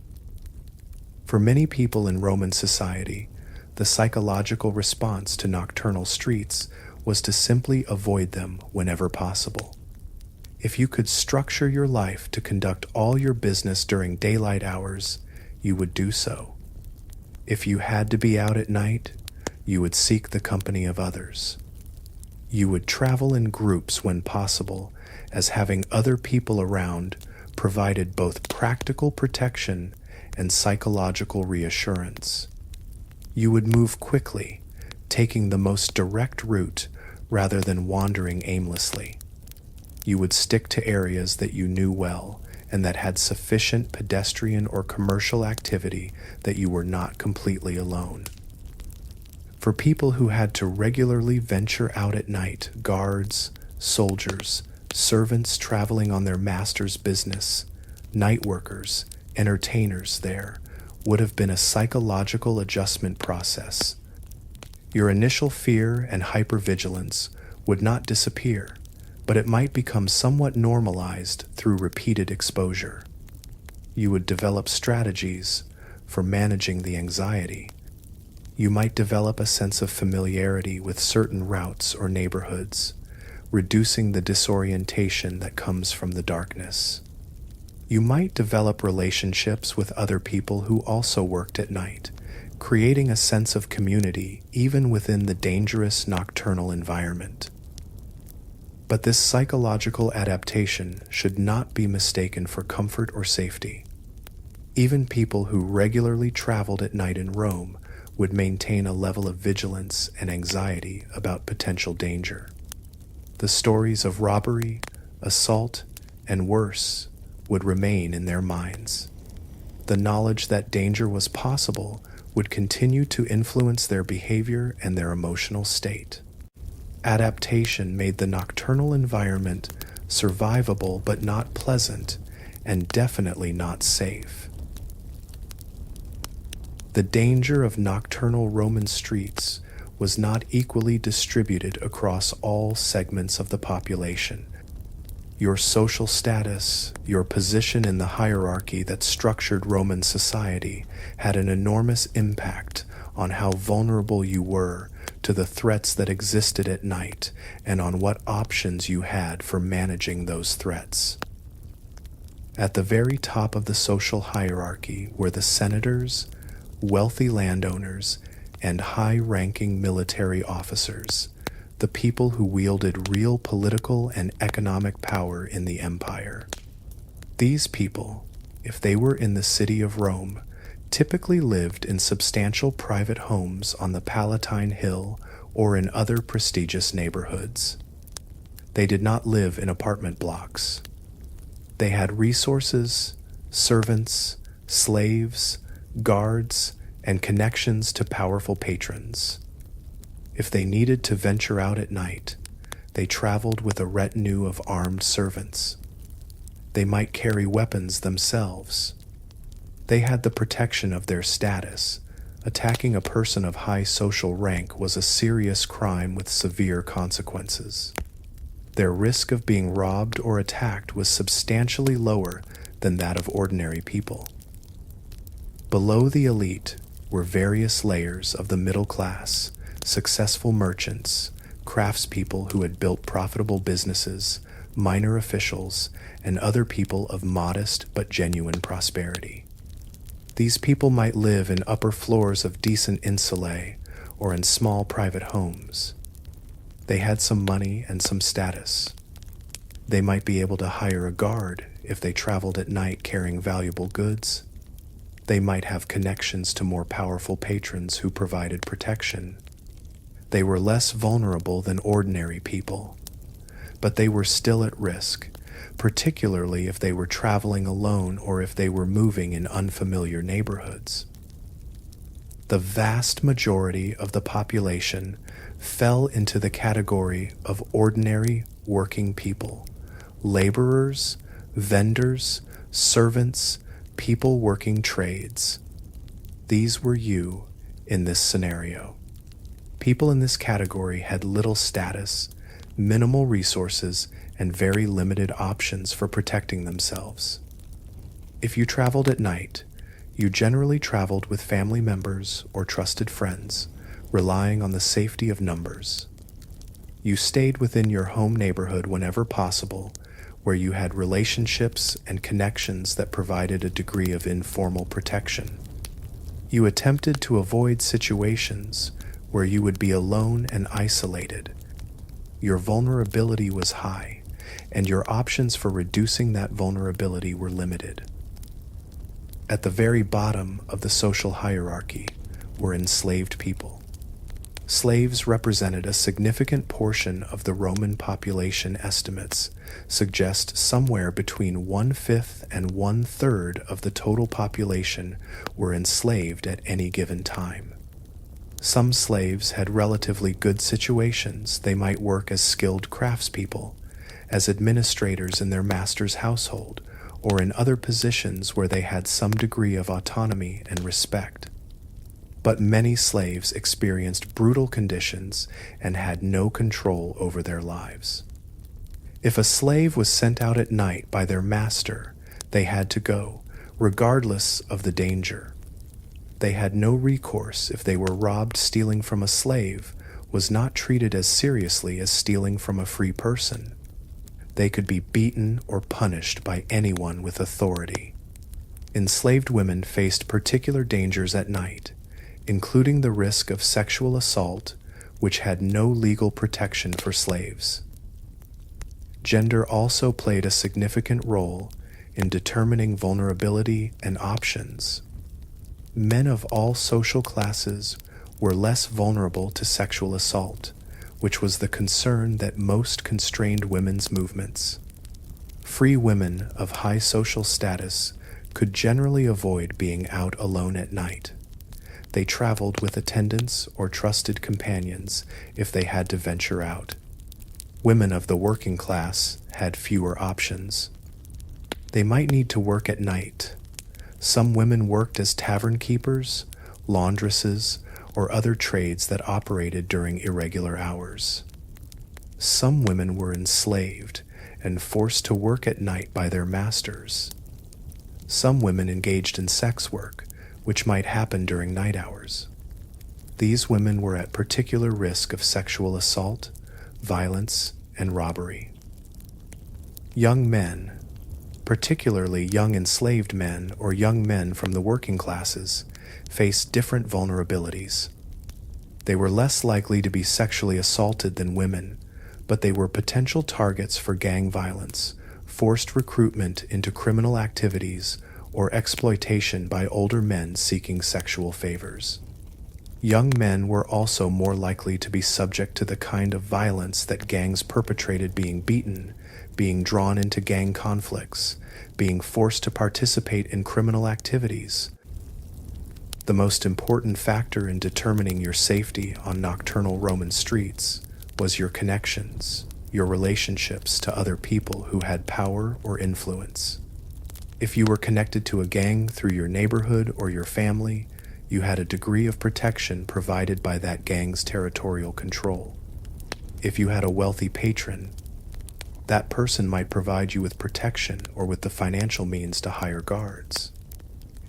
For many people in Roman society, the psychological response to nocturnal streets was to simply avoid them whenever possible. If you could structure your life to conduct all your business during daylight hours, you would do so. If you had to be out at night, you would seek the company of others. You would travel in groups when possible, as having other people around provided both practical protection and psychological reassurance. You would move quickly, taking the most direct route rather than wandering aimlessly. You would stick to areas that you knew well and that had sufficient pedestrian or commercial activity that you were not completely alone. For people who had to regularly venture out at night, guards, soldiers, servants traveling on their master's business, night workers, entertainers there, would have been a psychological adjustment process. Your initial fear and hypervigilance would not disappear, but it might become somewhat normalized through repeated exposure. You would develop strategies for managing the anxiety. You might develop a sense of familiarity with certain routes or neighborhoods, reducing the disorientation that comes from the darkness. You might develop relationships with other people who also worked at night, creating a sense of community even within the dangerous nocturnal environment. But this psychological adaptation should not be mistaken for comfort or safety. Even people who regularly traveled at night in Rome would maintain a level of vigilance and anxiety about potential danger. The stories of robbery, assault, and worse would remain in their minds. The knowledge that danger was possible would continue to influence their behavior and their emotional state. Adaptation made the nocturnal environment survivable but not pleasant, and definitely not safe. The danger of nocturnal Roman streets was not equally distributed across all segments of the population. Your social status, your position in the hierarchy that structured Roman society, had an enormous impact on how vulnerable you were to the threats that existed at night and on what options you had for managing those threats. At the very top of the social hierarchy were the senators, wealthy landowners, and high-ranking military officers, the people who wielded real political and economic power in the empire. These people, if they were in the city of Rome, typically lived in substantial private homes on the Palatine Hill or in other prestigious neighborhoods. They did not live in apartment blocks. They had resources, servants, slaves, guards, and connections to powerful patrons. If they needed to venture out at night, they traveled with a retinue of armed servants. They might carry weapons themselves. They had the protection of their status. Attacking a person of high social rank was a serious crime with severe consequences. Their risk of being robbed or attacked was substantially lower than that of ordinary people. Below the elite were various layers of the middle class, successful merchants, craftspeople who had built profitable businesses, minor officials, and other people of modest but genuine prosperity. These people might live in upper floors of decent insulae or in small private homes. They had some money and some status. They might be able to hire a guard if they traveled at night carrying valuable goods. They might have connections to more powerful patrons who provided protection. They were less vulnerable than ordinary people, but they were still at risk, particularly if they were traveling alone or if they were moving in unfamiliar neighborhoods. The vast majority of the population fell into the category of ordinary working people, laborers, vendors, servants, people working trades. These were you in this scenario. People in this category had little status, minimal resources, and very limited options for protecting themselves. If you traveled at night, you generally traveled with family members or trusted friends, relying on the safety of numbers. You stayed within your home neighborhood whenever possible, where you had relationships and connections that provided a degree of informal protection. You attempted to avoid situations where you would be alone and isolated. Your vulnerability was high, and your options for reducing that vulnerability were limited. At the very bottom of the social hierarchy were enslaved people. Slaves represented a significant portion of the Roman population. Estimates suggest somewhere between 1/5 and 1/3 of the total population were enslaved at any given time. Some slaves had relatively good situations. They might work as skilled craftspeople, as administrators in their master's household, or in other positions where they had some degree of autonomy and respect. But many slaves experienced brutal conditions and had no control over their lives. If a slave was sent out at night by their master, they had to go, regardless of the danger. They had no recourse if they were robbed. Stealing from a slave was not treated as seriously as stealing from a free person. They could be beaten or punished by anyone with authority. Enslaved women faced particular dangers at night, including the risk of sexual assault, which had no legal protection for slaves. Gender also played a significant role in determining vulnerability and options. Men of all social classes were less vulnerable to sexual assault, which was the concern that most constrained women's movements. Free women of high social status could generally avoid being out alone at night. They traveled with attendants or trusted companions if they had to venture out. Women of the working class had fewer options. They might need to work at night. Some women worked as tavern keepers, laundresses, or other trades that operated during irregular hours. Some women were enslaved and forced to work at night by their masters. Some women engaged in sex work, which might happen during night hours. These women were at particular risk of sexual assault, violence, and robbery. Young men, particularly young enslaved men or young men from the working classes, faced different vulnerabilities. They were less likely to be sexually assaulted than women, but they were potential targets for gang violence, forced recruitment into criminal activities, or exploitation by older men seeking sexual favors. Young men were also more likely to be subject to the kind of violence that gangs perpetrated: being beaten, being drawn into gang conflicts, being forced to participate in criminal activities. The most important factor in determining your safety on nocturnal Roman streets was your connections, your relationships to other people who had power or influence. If you were connected to a gang through your neighborhood or your family, you had a degree of protection provided by that gang's territorial control. If you had a wealthy patron, that person might provide you with protection or with the financial means to hire guards.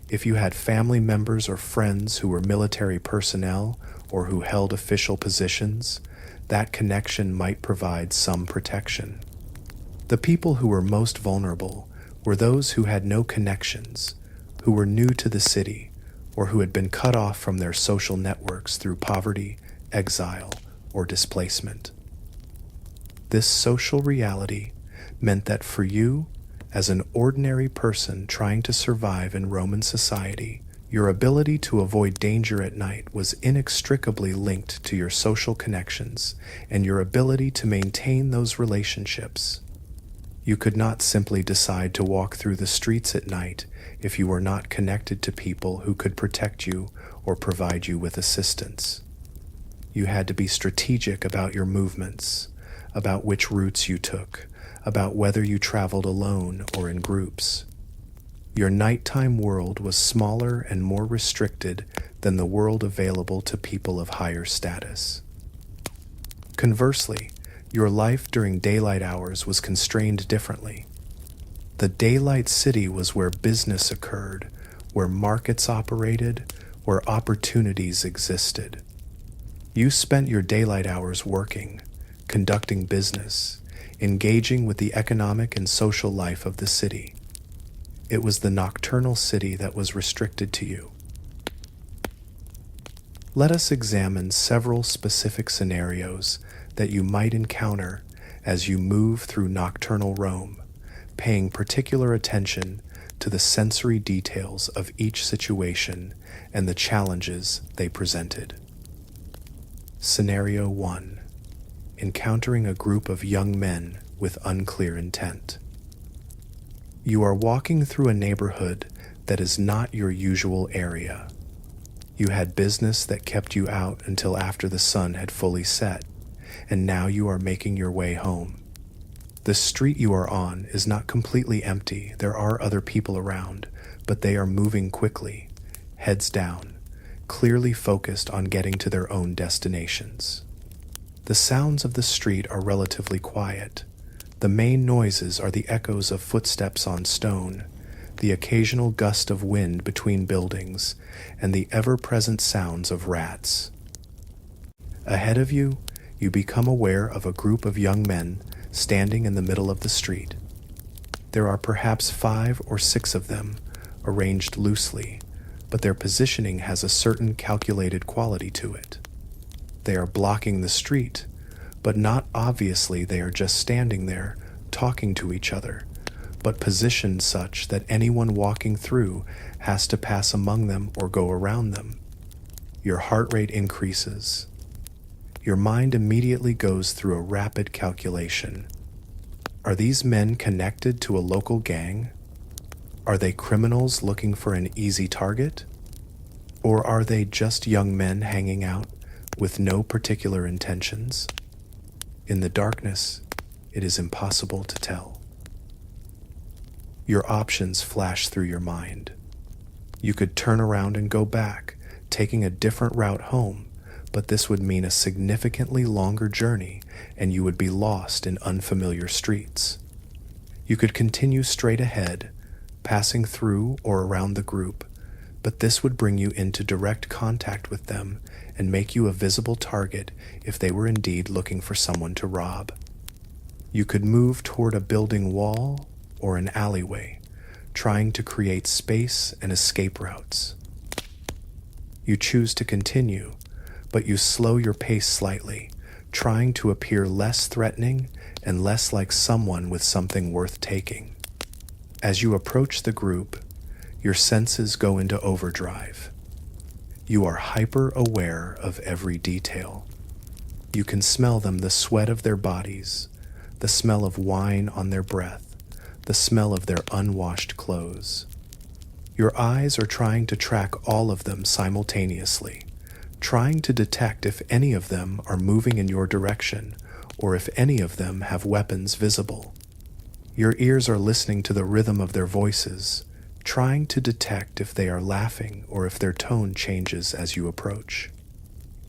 If you had family members or friends who were military personnel or who held official positions, that connection might provide some protection. The people who were most vulnerable were those who had no connections, who were new to the city, or who had been cut off from their social networks through poverty, exile, or displacement. This social reality meant that for you, as an ordinary person trying to survive in Roman society, your ability to avoid danger at night was inextricably linked to your social connections and your ability to maintain those relationships. You could not simply decide to walk through the streets at night if you were not connected to people who could protect you or provide you with assistance. You had to be strategic about your movements, about which routes you took, about whether you traveled alone or in groups. Your nighttime world was smaller and more restricted than the world available to people of higher status. Conversely, your life during daylight hours was constrained differently. The daylight city was where business occurred, where markets operated, where opportunities existed. You spent your daylight hours working, conducting business, engaging with the economic and social life of the city. It was the nocturnal city that was restricted to you. Let us examine several specific scenarios that you might encounter as you move through nocturnal Rome, paying particular attention to the sensory details of each situation and the challenges they presented. Scenario 1. Encountering a group of young men with unclear intent. You are walking through a neighborhood that is not your usual area. You had business that kept you out until after the sun had fully set, and now you are making your way home. The street you are on is not completely empty. There are other people around, but they are moving quickly, heads down, clearly focused on getting to their own destinations. The sounds of the street are relatively quiet. The main noises are the echoes of footsteps on stone, the occasional gust of wind between buildings, and the ever-present sounds of rats. Ahead of you, you become aware of a group of young men standing in the middle of the street. There are perhaps 5 or 6 of them, arranged loosely, but their positioning has a certain calculated quality to it. They are blocking the street, but not obviously. They are just standing there, talking to each other, but positioned such that anyone walking through has to pass among them or go around them. Your heart rate increases. Your mind immediately goes through a rapid calculation. Are these men connected to a local gang? Are they criminals looking for an easy target? Or are they just young men hanging out with no particular intentions? In the darkness, it is impossible to tell. Your options flash through your mind. You could turn around and go back, taking a different route home, but this would mean a significantly longer journey and you would be lost in unfamiliar streets. You could continue straight ahead, passing through or around the group, but this would bring you into direct contact with them and make you a visible target if they were indeed looking for someone to rob. You could move toward a building wall or an alleyway, trying to create space and escape routes. You choose to continue, but you slow your pace slightly, trying to appear less threatening and less like someone with something worth taking. As you approach the group, your senses go into overdrive. You are hyper-aware of every detail. You can smell them, the sweat of their bodies, the smell of wine on their breath, the smell of their unwashed clothes. Your eyes are trying to track all of them simultaneously, trying to detect if any of them are moving in your direction or if any of them have weapons visible. Your ears are listening to the rhythm of their voices, trying to detect if they are laughing or if their tone changes as you approach.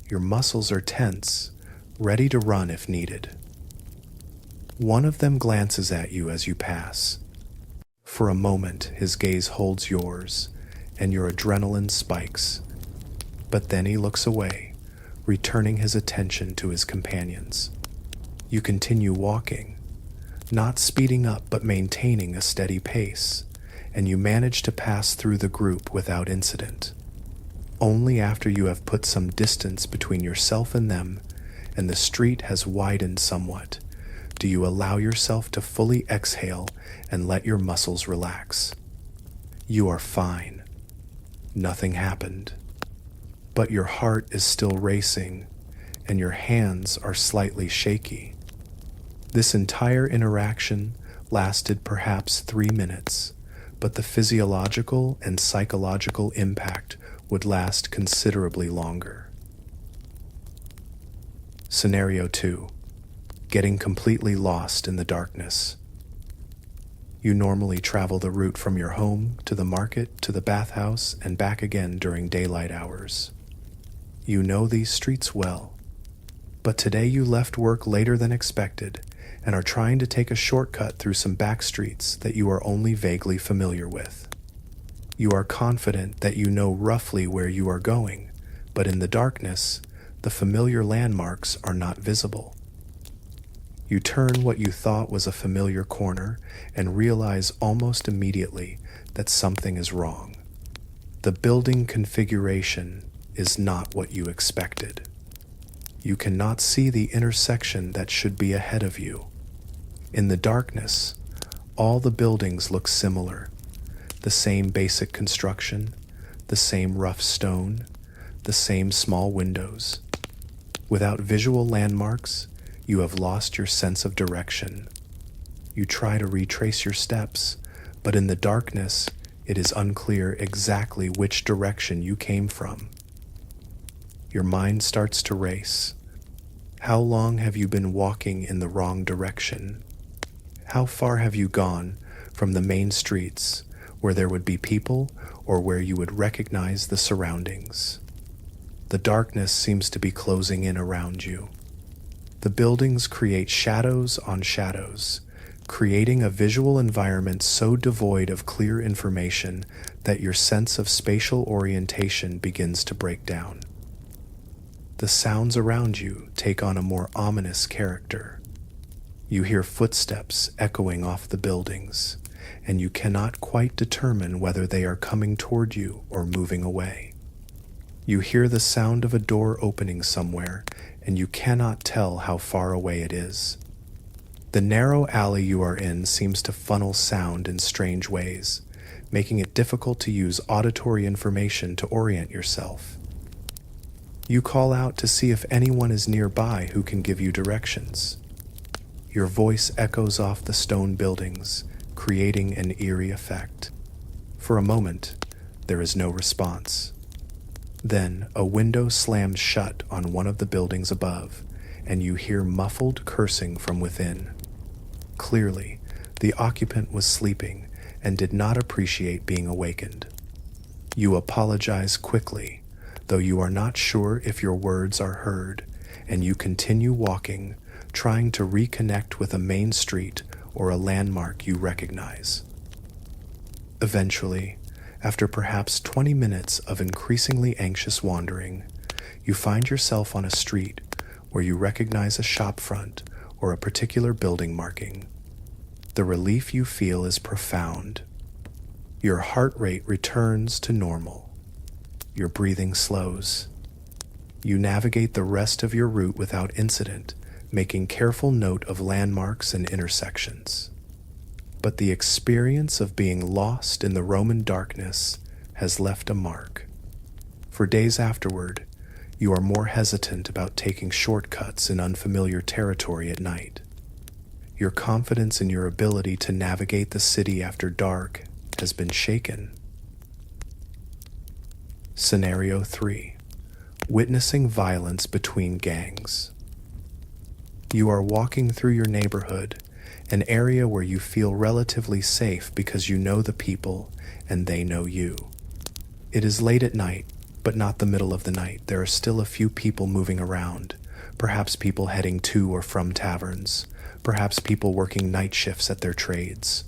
Your muscles are tense, ready to run if needed. One of them glances at you as you pass. For a moment, his gaze holds yours, and your adrenaline spikes. But then he looks away, returning his attention to his companions. You continue walking, not speeding up but maintaining a steady pace, and you manage to pass through the group without incident. Only after you have put some distance between yourself and them, and the street has widened somewhat, do you allow yourself to fully exhale and let your muscles relax. You are fine. Nothing happened. But your heart is still racing, and your hands are slightly shaky. This entire interaction lasted perhaps 3 minutes, but the physiological and psychological impact would last considerably longer. Scenario 2. Getting completely lost in the darkness. You normally travel the route from your home to the market to the bathhouse and back again during daylight hours. You know these streets well, but today you left work later than expected and are trying to take a shortcut through some back streets that you are only vaguely familiar with. You are confident that you know roughly where you are going, but in the darkness, the familiar landmarks are not visible. You turn what you thought was a familiar corner and realize almost immediately that something is wrong. The building configuration is not what you expected. You cannot see the intersection that should be ahead of you. In the darkness, all the buildings look similar. The same basic construction, the same rough stone, the same small windows. Without visual landmarks, you have lost your sense of direction. You try to retrace your steps, but in the darkness, it is unclear exactly which direction you came from. Your mind starts to race. How long have you been walking in the wrong direction? How far have you gone from the main streets where there would be people or where you would recognize the surroundings? The darkness seems to be closing in around you. The buildings create shadows on shadows, creating a visual environment so devoid of clear information that your sense of spatial orientation begins to break down. The sounds around you take on a more ominous character. You hear footsteps echoing off the buildings, and you cannot quite determine whether they are coming toward you or moving away. You hear the sound of a door opening somewhere, and you cannot tell how far away it is. The narrow alley you are in seems to funnel sound in strange ways, making it difficult to use auditory information to orient yourself. You call out to see if anyone is nearby who can give you directions. Your voice echoes off the stone buildings, creating an eerie effect. For a moment, there is no response. Then, a window slams shut on one of the buildings above, and you hear muffled cursing from within. Clearly, the occupant was sleeping and did not appreciate being awakened. You apologize quickly, though you are not sure if your words are heard, and you continue walking, trying to reconnect with a main street or a landmark you recognize. Eventually, after perhaps 20 minutes of increasingly anxious wandering, you find yourself on a street where you recognize a shop front or a particular building marking. The relief you feel is profound. Your heart rate returns to normal. Your breathing slows. You navigate the rest of your route without incident, making careful note of landmarks and intersections. But the experience of being lost in the Roman darkness has left a mark. For days afterward, you are more hesitant about taking shortcuts in unfamiliar territory at night. Your confidence in your ability to navigate the city after dark has been shaken. Scenario 3. Witnessing violence between gangs. You are walking through your neighborhood, an area where you feel relatively safe because you know the people and they know you. It is late at night, but not the middle of the night. There are still a few people moving around, perhaps people heading to or from taverns, perhaps people working night shifts at their trades.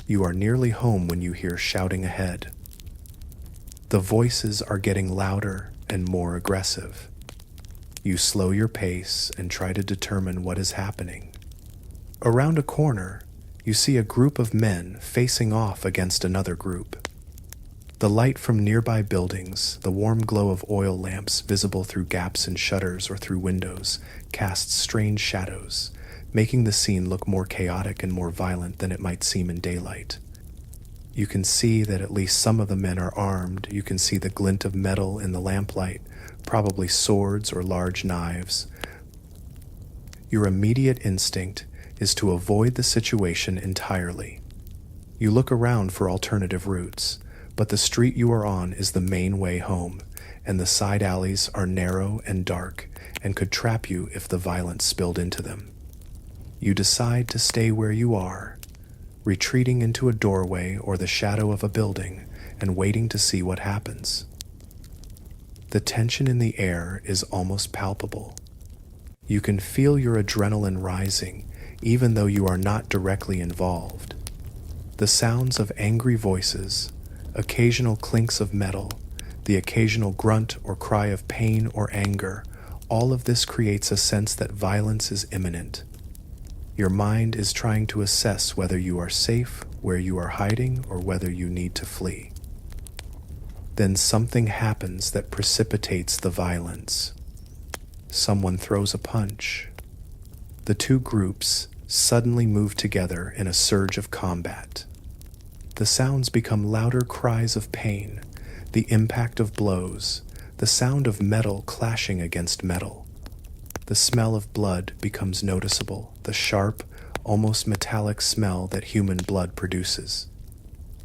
You are nearly home when you hear shouting ahead. The voices are getting louder and more aggressive. You slow your pace and try to determine what is happening. Around a corner, you see a group of men facing off against another group. The light from nearby buildings, the warm glow of oil lamps visible through gaps in shutters or through windows, casts strange shadows, making the scene look more chaotic and more violent than it might seem in daylight. You can see that at least some of the men are armed. You can see the glint of metal in the lamplight, probably swords or large knives. Your immediate instinct is to avoid the situation entirely. You look around for alternative routes, but the street you are on is the main way home, and the side alleys are narrow and dark and could trap you if the violence spilled into them. You decide to stay where you are, retreating into a doorway or the shadow of a building and waiting to see what happens. The tension in the air is almost palpable. You can feel your adrenaline rising even though you are not directly involved. The sounds of angry voices, occasional clinks of metal, the occasional grunt or cry of pain or anger, all of this creates a sense that violence is imminent. Your mind is trying to assess whether you are safe where you are hiding or whether you need to flee. Then something happens that precipitates the violence. Someone throws a punch. The two groups suddenly move together in a surge of combat. The sounds become louder cries of pain, the impact of blows, the sound of metal clashing against metal. The smell of blood becomes noticeable, the sharp, almost metallic smell that human blood produces.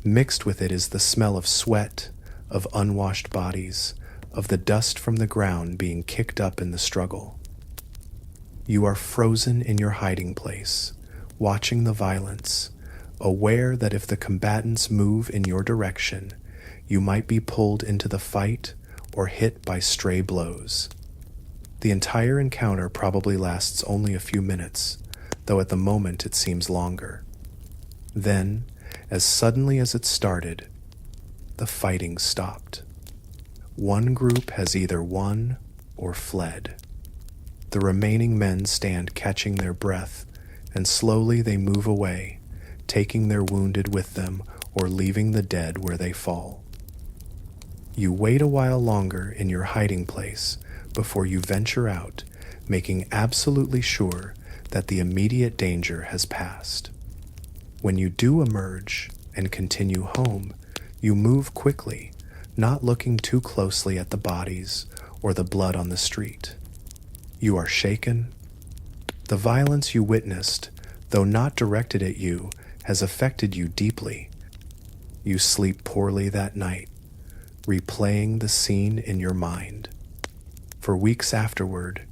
Mixed with it is the smell of sweat, of unwashed bodies, of the dust from the ground being kicked up in the struggle. You are frozen in your hiding place, watching the violence, aware that if the combatants move in your direction, you might be pulled into the fight or hit by stray blows. The entire encounter probably lasts only a few minutes, though at the moment it seems longer. Then, as suddenly as it started, the fighting stopped. One group has either won or fled. The remaining men stand catching their breath, and slowly they move away, taking their wounded with them or leaving the dead where they fall. You wait a while longer in your hiding place before you venture out, making absolutely sure that the immediate danger has passed. When you do emerge and continue home, you move quickly, not looking too closely at the bodies or the blood on the street. You are shaken. The violence you witnessed, though not directed at you, has affected you deeply. You sleep poorly that night, replaying the scene in your mind. For weeks afterward,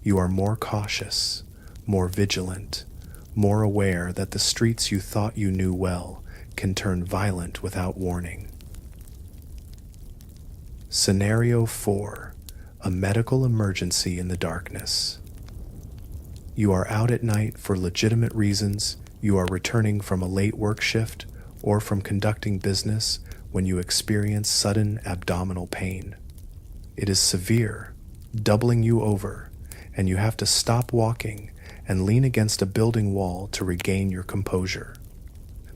you are more cautious, more vigilant, more aware that the streets you thought you knew well can turn violent without warning. Scenario 4. A medical emergency in the darkness. You are out at night for legitimate reasons. You are returning from a late work shift or from conducting business when you experience sudden abdominal pain. It is severe, doubling you over, and you have to stop walking and lean against a building wall to regain your composure.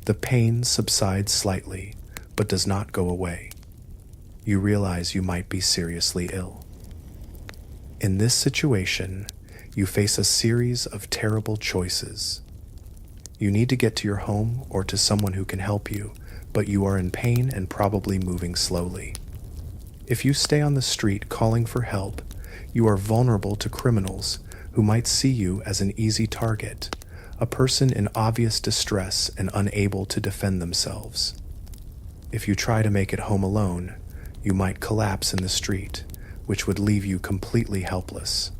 The pain subsides slightly, but does not go away. You realize you might be seriously ill. In this situation, you face a series of terrible choices. You need to get to your home or to someone who can help you, but you are in pain and probably moving slowly. If you stay on the street calling for help, you are vulnerable to criminals who might see you as an easy target, a person in obvious distress and unable to defend themselves. If you try to make it home alone, you might collapse in the street, which would leave you completely helpless.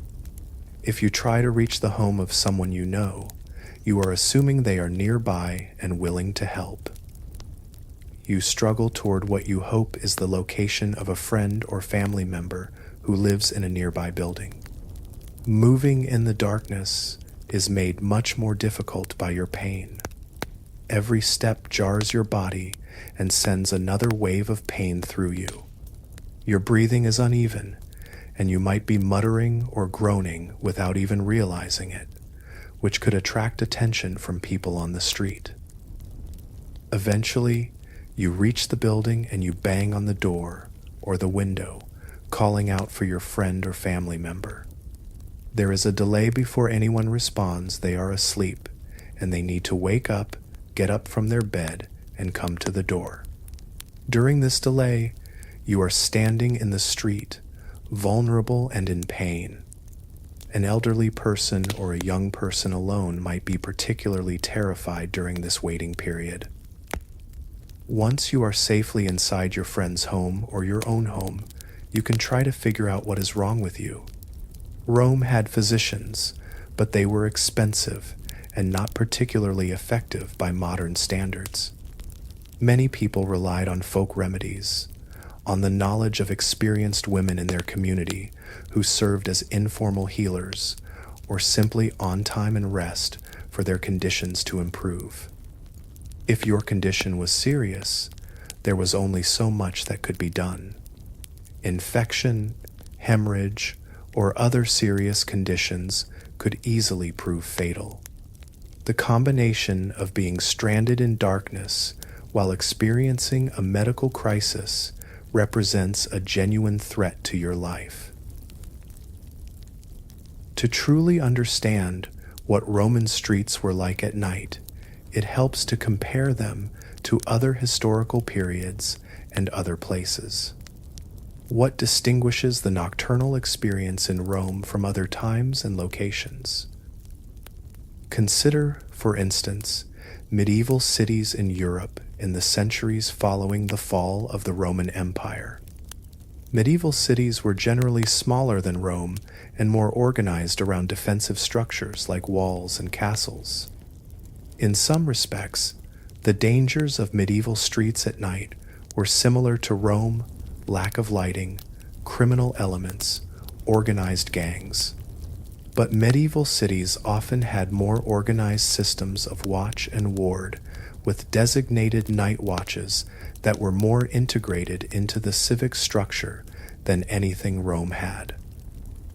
If you try to reach the home of someone you You are assuming they are nearby and willing to help. You struggle toward what you hope is the location of a friend or family member who lives in a nearby building. Moving in the darkness is made much more difficult by your pain. Every step jars your body and sends another wave of pain through you. Your breathing is uneven, and you might be muttering or groaning without even realizing it, which could attract attention from people on the street. Eventually, you reach the building and you bang on the door or the window, calling out for your friend or family member. There is a delay before anyone responds. They are asleep, and they need to wake up, get up from their bed, and come to the door. During this delay, you are standing in the street, vulnerable and in pain. An elderly person or a young person alone might be particularly terrified during this waiting period. Once you are safely inside your friend's home or your own home, you can try to figure out what is wrong with you. Rome had physicians, but they were expensive and not particularly effective by modern standards. Many people relied on folk remedies, on the knowledge of experienced women in their community who served as informal healers, or simply on time and rest for their conditions to improve. If your condition was serious, there was only so much that could be done. Infection, hemorrhage, or other serious conditions could easily prove fatal. The combination of being stranded in darkness while experiencing a medical crisis represents a genuine threat to your life. To truly understand what Roman streets were like at night, it helps to compare them to other historical periods and other places. What distinguishes the nocturnal experience in Rome from other times and locations? Consider, for instance, medieval cities in Europe in the centuries following the fall of the Roman Empire. Medieval cities were generally smaller than Rome and more organized around defensive structures like walls and castles. In some respects, the dangers of medieval streets at night were similar to Rome: lack of lighting, criminal elements, organized gangs. But medieval cities often had more organized systems of watch and ward, with designated night watches that were more integrated into the civic structure than anything Rome had.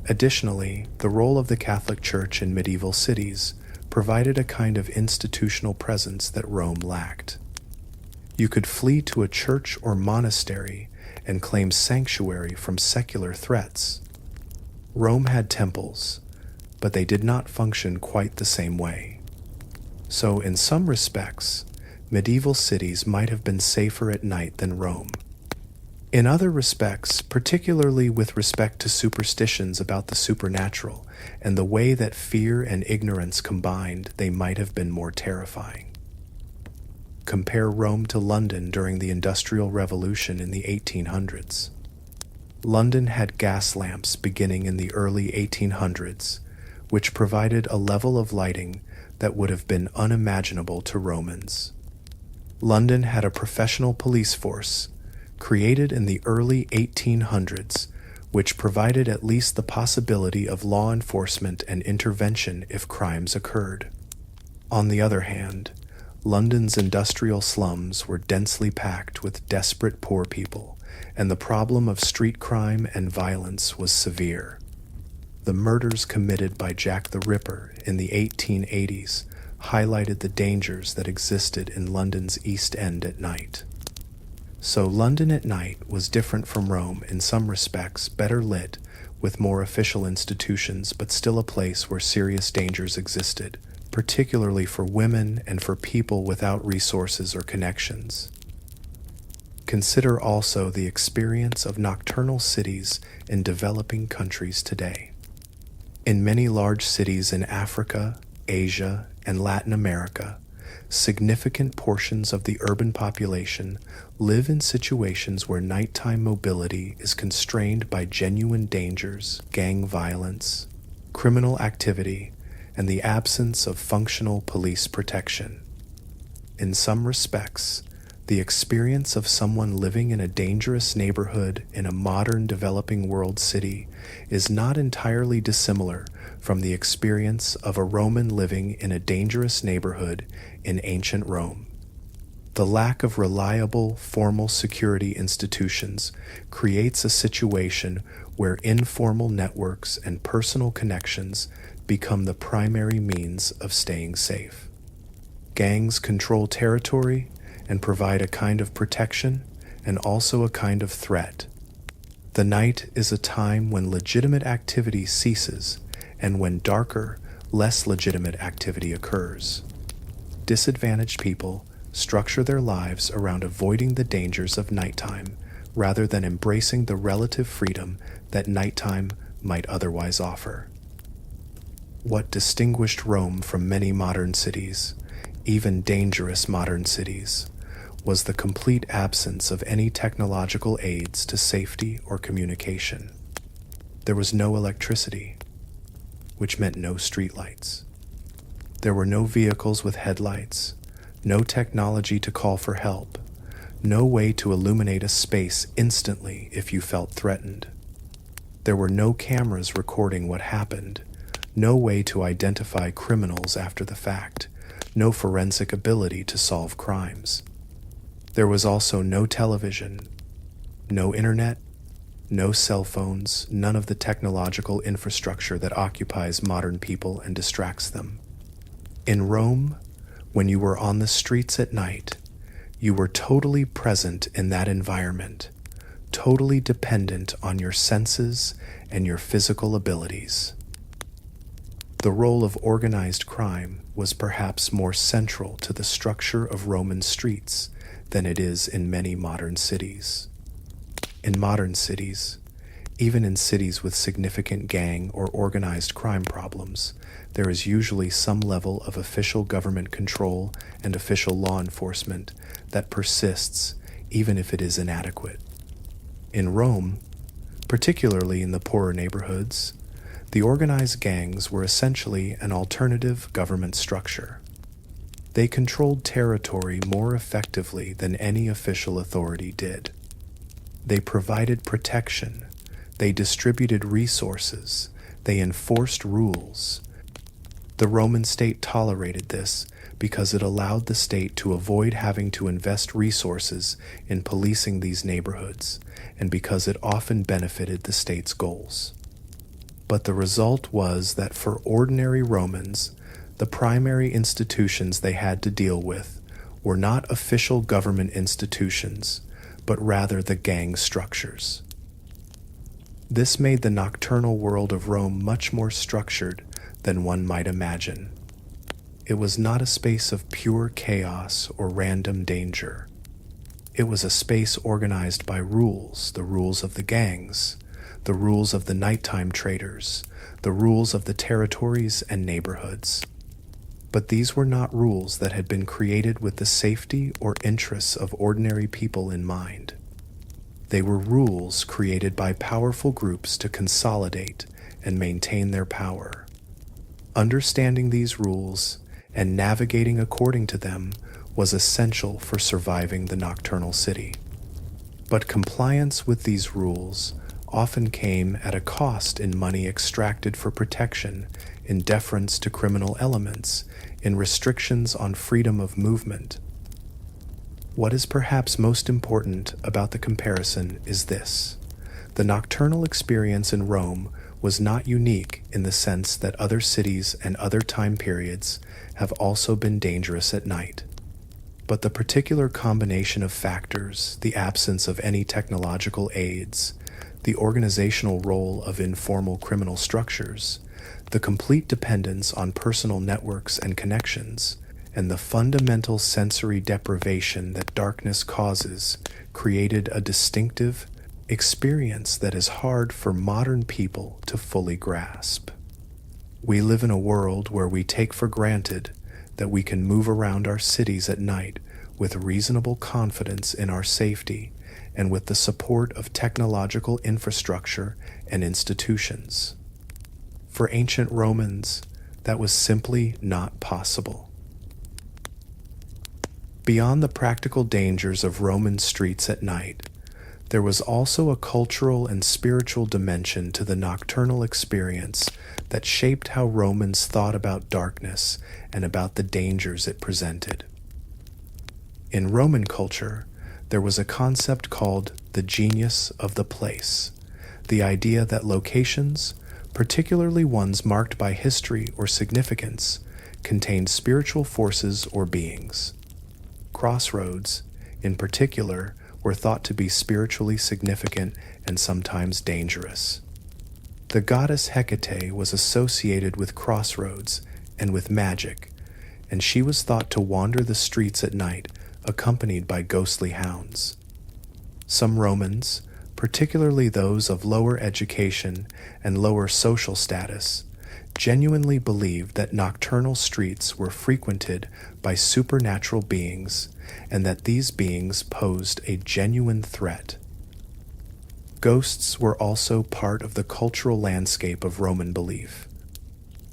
Additionally, the role of the Catholic Church in medieval cities provided a kind of institutional presence that Rome lacked. You could flee to a church or monastery and claim sanctuary from secular threats. Rome had temples, but they did not function quite the same way. So, in some respects, medieval cities might have been safer at night than Rome. In other respects, particularly with respect to superstitions about the supernatural and the way that fear and ignorance combined, they might have been more terrifying. Compare Rome to London during the Industrial Revolution in the 1800s. London had gas lamps beginning in the early 1800s, which provided a level of lighting that would have been unimaginable to Romans. London had a professional police force, created in the early 1800s, which provided at least the possibility of law enforcement and intervention if crimes occurred. On the other hand, London's industrial slums were densely packed with desperate poor people, and the problem of street crime and violence was severe. The murders committed by Jack the Ripper in the 1880s highlighted the dangers that existed in London's East End at night. So London at night was different from Rome in some respects, better lit, with more official institutions, but still a place where serious dangers existed, particularly for women and for people without resources or connections. Consider also the experience of nocturnal cities in developing countries today. In many large cities in Africa, Asia, and Latin America, significant portions of the urban population live in situations where nighttime mobility is constrained by genuine dangers, gang violence, criminal activity, and the absence of functional police protection. In some respects, the experience of someone living in a dangerous neighborhood in a modern developing world city is not entirely dissimilar from the experience of a Roman living in a dangerous neighborhood in ancient Rome. The lack of reliable, formal security institutions creates a situation where informal networks and personal connections become the primary means of staying safe. Gangs control territory and provide a kind of protection and also a kind of threat. The night is a time when legitimate activity ceases and when darker, less legitimate activity occurs. Disadvantaged people structure their lives around avoiding the dangers of nighttime rather than embracing the relative freedom that nighttime might otherwise offer. What distinguished Rome from many modern cities, even dangerous modern cities, was the complete absence of any technological aids to safety or communication. There was no electricity, which meant no streetlights. There were no vehicles with headlights, no technology to call for help, no way to illuminate a space instantly if you felt threatened. There were no cameras recording what happened, no way to identify criminals after the fact, no forensic ability to solve crimes. There was also no television, no internet, no cell phones, none of the technological infrastructure that occupies modern people and distracts them. In Rome, when you were on the streets at night, you were totally present in that environment, totally dependent on your senses and your physical abilities. The role of organized crime was perhaps more central to the structure of Roman streets than it is in many modern cities. In modern cities, even in cities with significant gang or organized crime problems, there is usually some level of official government control and official law enforcement that persists even if it is inadequate. In Rome, particularly in the poorer neighborhoods, the organized gangs were essentially an alternative government structure. They controlled territory more effectively than any official authority did. They provided protection, they distributed resources, they enforced rules. The Roman state tolerated this because it allowed the state to avoid having to invest resources in policing these neighborhoods, and because it often benefited the state's goals. But the result was that for ordinary Romans, the primary institutions they had to deal with were not official government institutions, but rather the gang structures. This made the nocturnal world of Rome much more structured than one might imagine. It was not a space of pure chaos or random danger. It was a space organized by rules, the rules of the gangs, the rules of the nighttime traders, the rules of the territories and neighborhoods. But these were not rules that had been created with the safety or interests of ordinary people in mind. They were rules created by powerful groups to consolidate and maintain their power. Understanding these rules and navigating according to them was essential for surviving the nocturnal city. But compliance with these rules often came at a cost in money extracted for protection, in deference to criminal elements, in restrictions on freedom of movement. What is perhaps most important about the comparison is this: the nocturnal experience in Rome was not unique in the sense that other cities and other time periods have also been dangerous at night. But the particular combination of factors, the absence of any technological aids, the organizational role of informal criminal structures, the complete dependence on personal networks and connections, and the fundamental sensory deprivation that darkness causes created a distinctive experience that is hard for modern people to fully grasp. We live in a world where we take for granted that we can move around our cities at night with reasonable confidence in our safety and with the support of technological infrastructure and institutions. For ancient Romans, that was simply not possible. Beyond the practical dangers of Roman streets at night, there was also a cultural and spiritual dimension to the nocturnal experience that shaped how Romans thought about darkness and about the dangers it presented. In Roman culture, there was a concept called the genius of the place, the idea that locations, particularly ones marked by history or significance, contained spiritual forces or beings. Crossroads, in particular, were thought to be spiritually significant and sometimes dangerous. The goddess Hecate was associated with crossroads and with magic, and she was thought to wander the streets at night accompanied by ghostly hounds. Some Romans, particularly those of lower education and lower social status, genuinely believed that nocturnal streets were frequented by supernatural beings and that these beings posed a genuine threat. Ghosts were also part of the cultural landscape of Roman belief.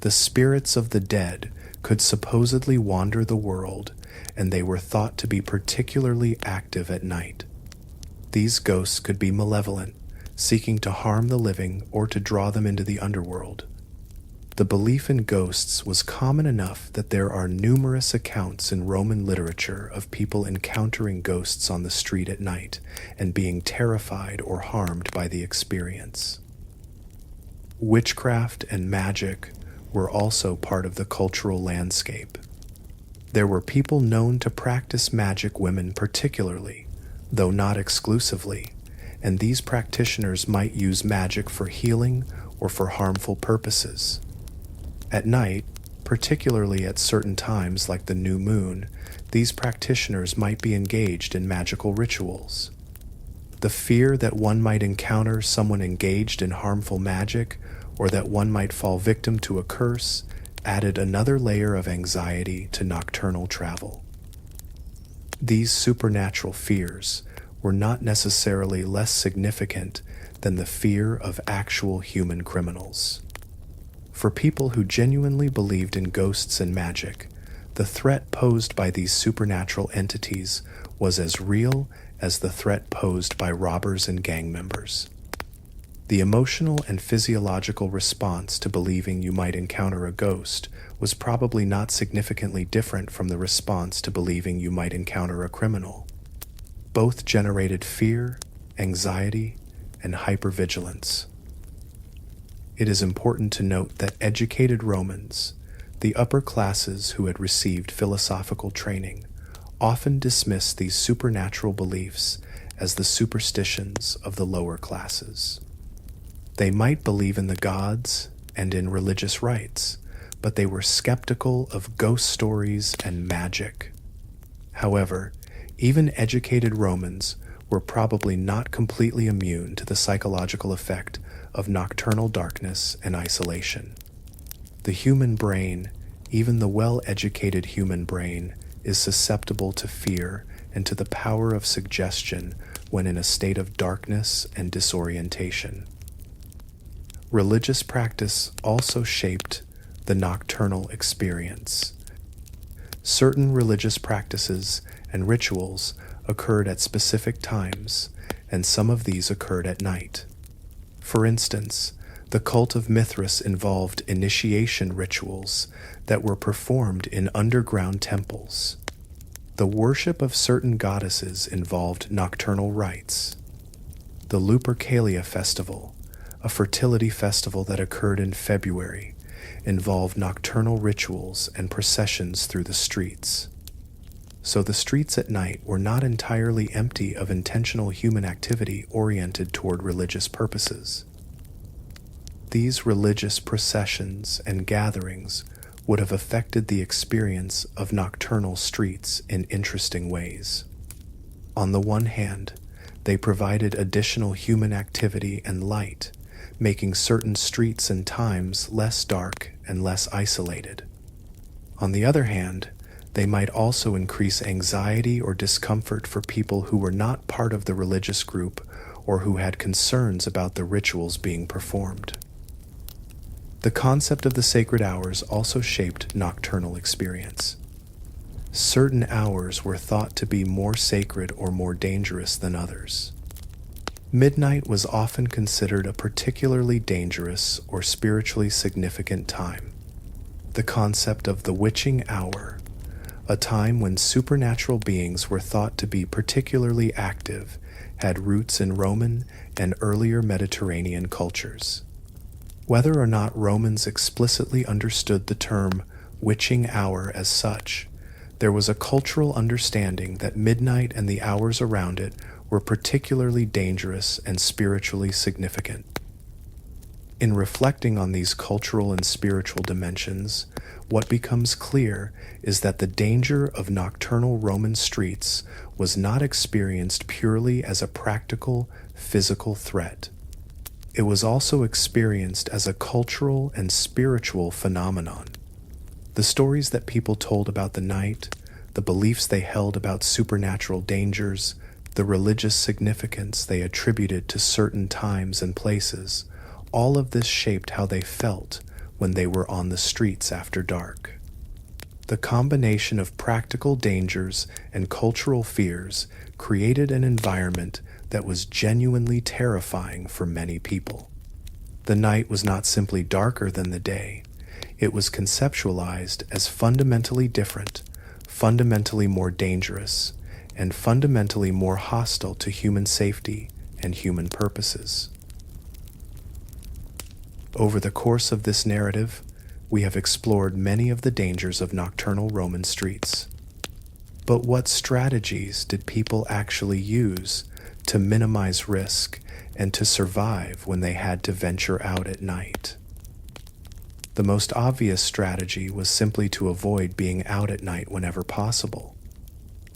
The spirits of the dead could supposedly wander the world, and they were thought to be particularly active at night. These ghosts could be malevolent, seeking to harm the living or to draw them into the underworld. The belief in ghosts was common enough that there are numerous accounts in Roman literature of people encountering ghosts on the street at night and being terrified or harmed by the experience. Witchcraft and magic were also part of the cultural landscape. There were people known to practice magic, women particularly, though not exclusively, and these practitioners might use magic for healing or for harmful purposes. At night, particularly at certain times like the new moon, these practitioners might be engaged in magical rituals. The fear that one might encounter someone engaged in harmful magic or that one might fall victim to a curse added another layer of anxiety to nocturnal travel. These supernatural fears were not necessarily less significant than the fear of actual human criminals. For people who genuinely believed in ghosts and magic, the threat posed by these supernatural entities was as real as the threat posed by robbers and gang members. The emotional and physiological response to believing you might encounter a ghost was probably not significantly different from the response to believing you might encounter a criminal. Both generated fear, anxiety, and hypervigilance. It is important to note that educated Romans, the upper classes who had received philosophical training, often dismissed these supernatural beliefs as the superstitions of the lower classes. They might believe in the gods and in religious rites, but they were skeptical of ghost stories and magic. However, even educated Romans were probably not completely immune to the psychological effect of nocturnal darkness and isolation. The human brain, even the well-educated human brain, is susceptible to fear and to the power of suggestion when in a state of darkness and disorientation. Religious practice also shaped the nocturnal experience. Certain religious practices and rituals occurred at specific times, and some of these occurred at night. For instance, the cult of Mithras involved initiation rituals that were performed in underground temples. The worship of certain goddesses involved nocturnal rites. The Lupercalia festival, a fertility festival that occurred in February, involved nocturnal rituals and processions through the streets. So the streets at night were not entirely empty of intentional human activity oriented toward religious purposes. These religious processions and gatherings would have affected the experience of nocturnal streets in interesting ways. On the one hand, they provided additional human activity and light, making certain streets and times less dark and less isolated. On the other hand, they might also increase anxiety or discomfort for people who were not part of the religious group or who had concerns about the rituals being performed. The concept of the sacred hours also shaped nocturnal experience. Certain hours were thought to be more sacred or more dangerous than others. Midnight was often considered a particularly dangerous or spiritually significant time. The concept of the witching hour, a time when supernatural beings were thought to be particularly active, had roots in Roman and earlier Mediterranean cultures. Whether or not Romans explicitly understood the term witching hour as such, there was a cultural understanding that midnight and the hours around it were particularly dangerous and spiritually significant. In reflecting on these cultural and spiritual dimensions, what becomes clear is that the danger of nocturnal Roman streets was not experienced purely as a practical, physical threat. It was also experienced as a cultural and spiritual phenomenon. The stories that people told about the night, the beliefs they held about supernatural dangers, the religious significance they attributed to certain times and places, all of this shaped how they felt when they were on the streets after dark. The combination of practical dangers and cultural fears created an environment that was genuinely terrifying for many people. The night was not simply darker than the day, it was conceptualized as fundamentally different, fundamentally more dangerous, and fundamentally more hostile to human safety and human purposes. Over the course of this narrative, we have explored many of the dangers of nocturnal Roman streets. But what strategies did people actually use to minimize risk and to survive when they had to venture out at night? The most obvious strategy was simply to avoid being out at night whenever possible.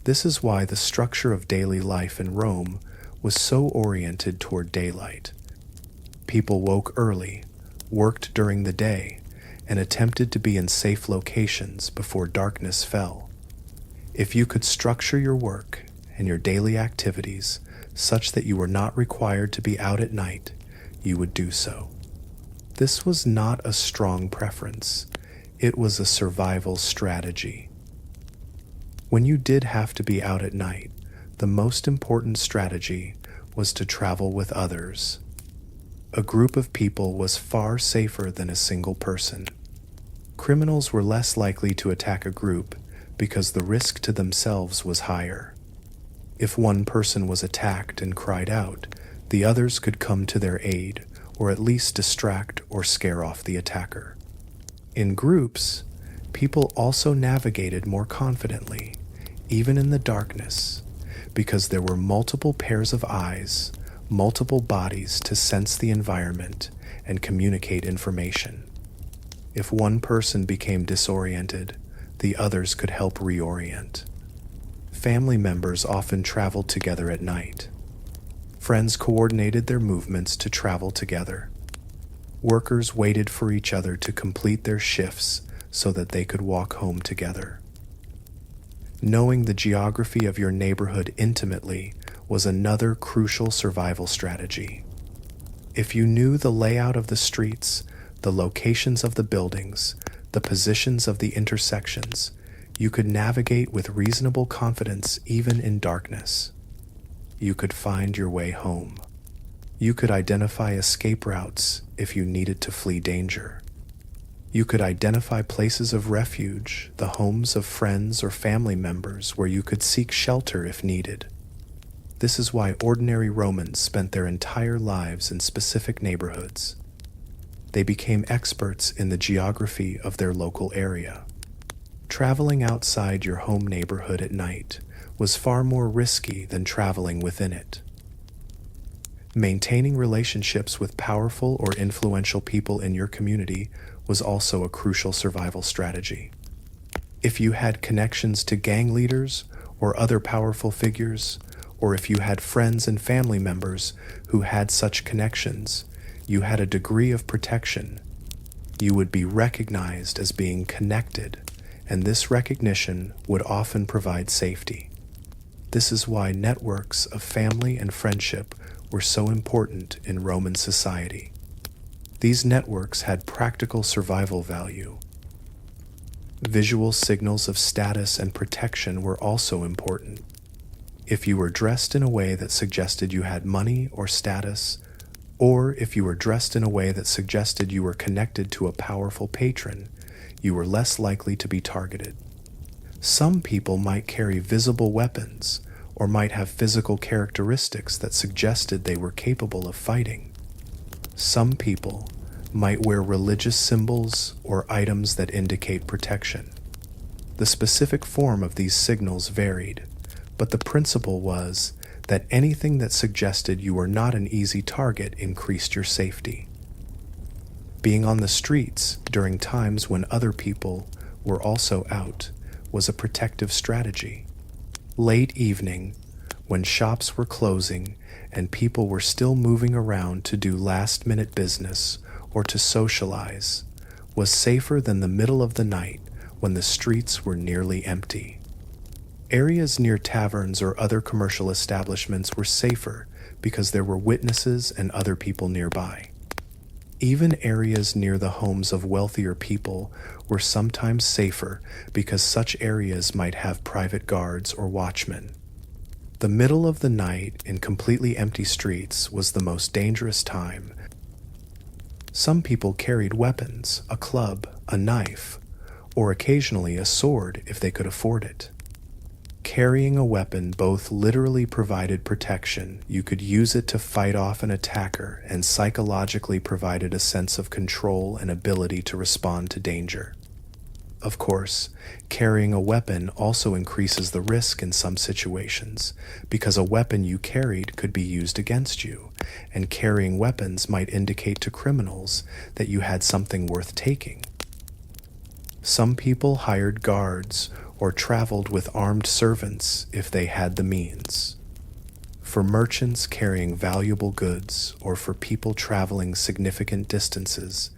This is why the structure of daily life in Rome was so oriented toward daylight. People woke early, worked during the day, and attempted to be in safe locations before darkness fell. If you could structure your work and your daily activities such that you were not required to be out at night, you would do so. This was not a strong preference, it was a survival strategy. When you did have to be out at night, the most important strategy was to travel with others. A group of people was far safer than a single person. Criminals were less likely to attack a group because the risk to themselves was higher. If one person was attacked and cried out, the others could come to their aid or at least distract or scare off the attacker. In groups, people also navigated more confidently, even in the darkness, because there were multiple pairs of eyes, multiple bodies to sense the environment and communicate information. If one person became disoriented, the others could help reorient. Family members often traveled together at night. Friends coordinated their movements to travel together. Workers waited for each other to complete their shifts so that they could walk home together. Knowing the geography of your neighborhood intimately was another crucial survival strategy. If you knew the layout of the streets, the locations of the buildings, the positions of the intersections, you could navigate with reasonable confidence even in darkness. You could find your way home. You could identify escape routes if you needed to flee danger. You could identify places of refuge, the homes of friends or family members where you could seek shelter if needed. This is why ordinary Romans spent their entire lives in specific neighborhoods. They became experts in the geography of their local area. Traveling outside your home neighborhood at night was far more risky than traveling within it. Maintaining relationships with powerful or influential people in your community was also a crucial survival strategy. If you had connections to gang leaders or other powerful figures, or if you had friends and family members who had such connections, you had a degree of protection. You would be recognized as being connected, and this recognition would often provide safety. This is why networks of family and friendship were so important in Roman society. These networks had practical survival value. Visual signals of status and protection were also important. If you were dressed in a way that suggested you had money or status, or if you were dressed in a way that suggested you were connected to a powerful patron, you were less likely to be targeted. Some people might carry visible weapons or might have physical characteristics that suggested they were capable of fighting. Some people might wear religious symbols or items that indicate protection. The specific form of these signals varied, but the principle was that anything that suggested you were not an easy target increased your safety. Being on the streets during times when other people were also out was a protective strategy. Late evening, when shops were closing and people were still moving around to do last-minute business or to socialize, was safer than the middle of the night when the streets were nearly empty. Areas near taverns or other commercial establishments were safer because there were witnesses and other people nearby. Even areas near the homes of wealthier people were sometimes safer because such areas might have private guards or watchmen. The middle of the night in completely empty streets was the most dangerous time. Some people carried weapons, a club, a knife, or occasionally a sword if they could afford it. Carrying a weapon both literally provided protection, you could use it to fight off an attacker, and psychologically provided a sense of control and ability to respond to danger. Of course, carrying a weapon also increases the risk in some situations, because a weapon you carried could be used against you, and carrying weapons might indicate to criminals that you had something worth taking. Some people hired guards or traveled with armed servants if they had the means. For merchants carrying valuable goods or for people traveling significant distances,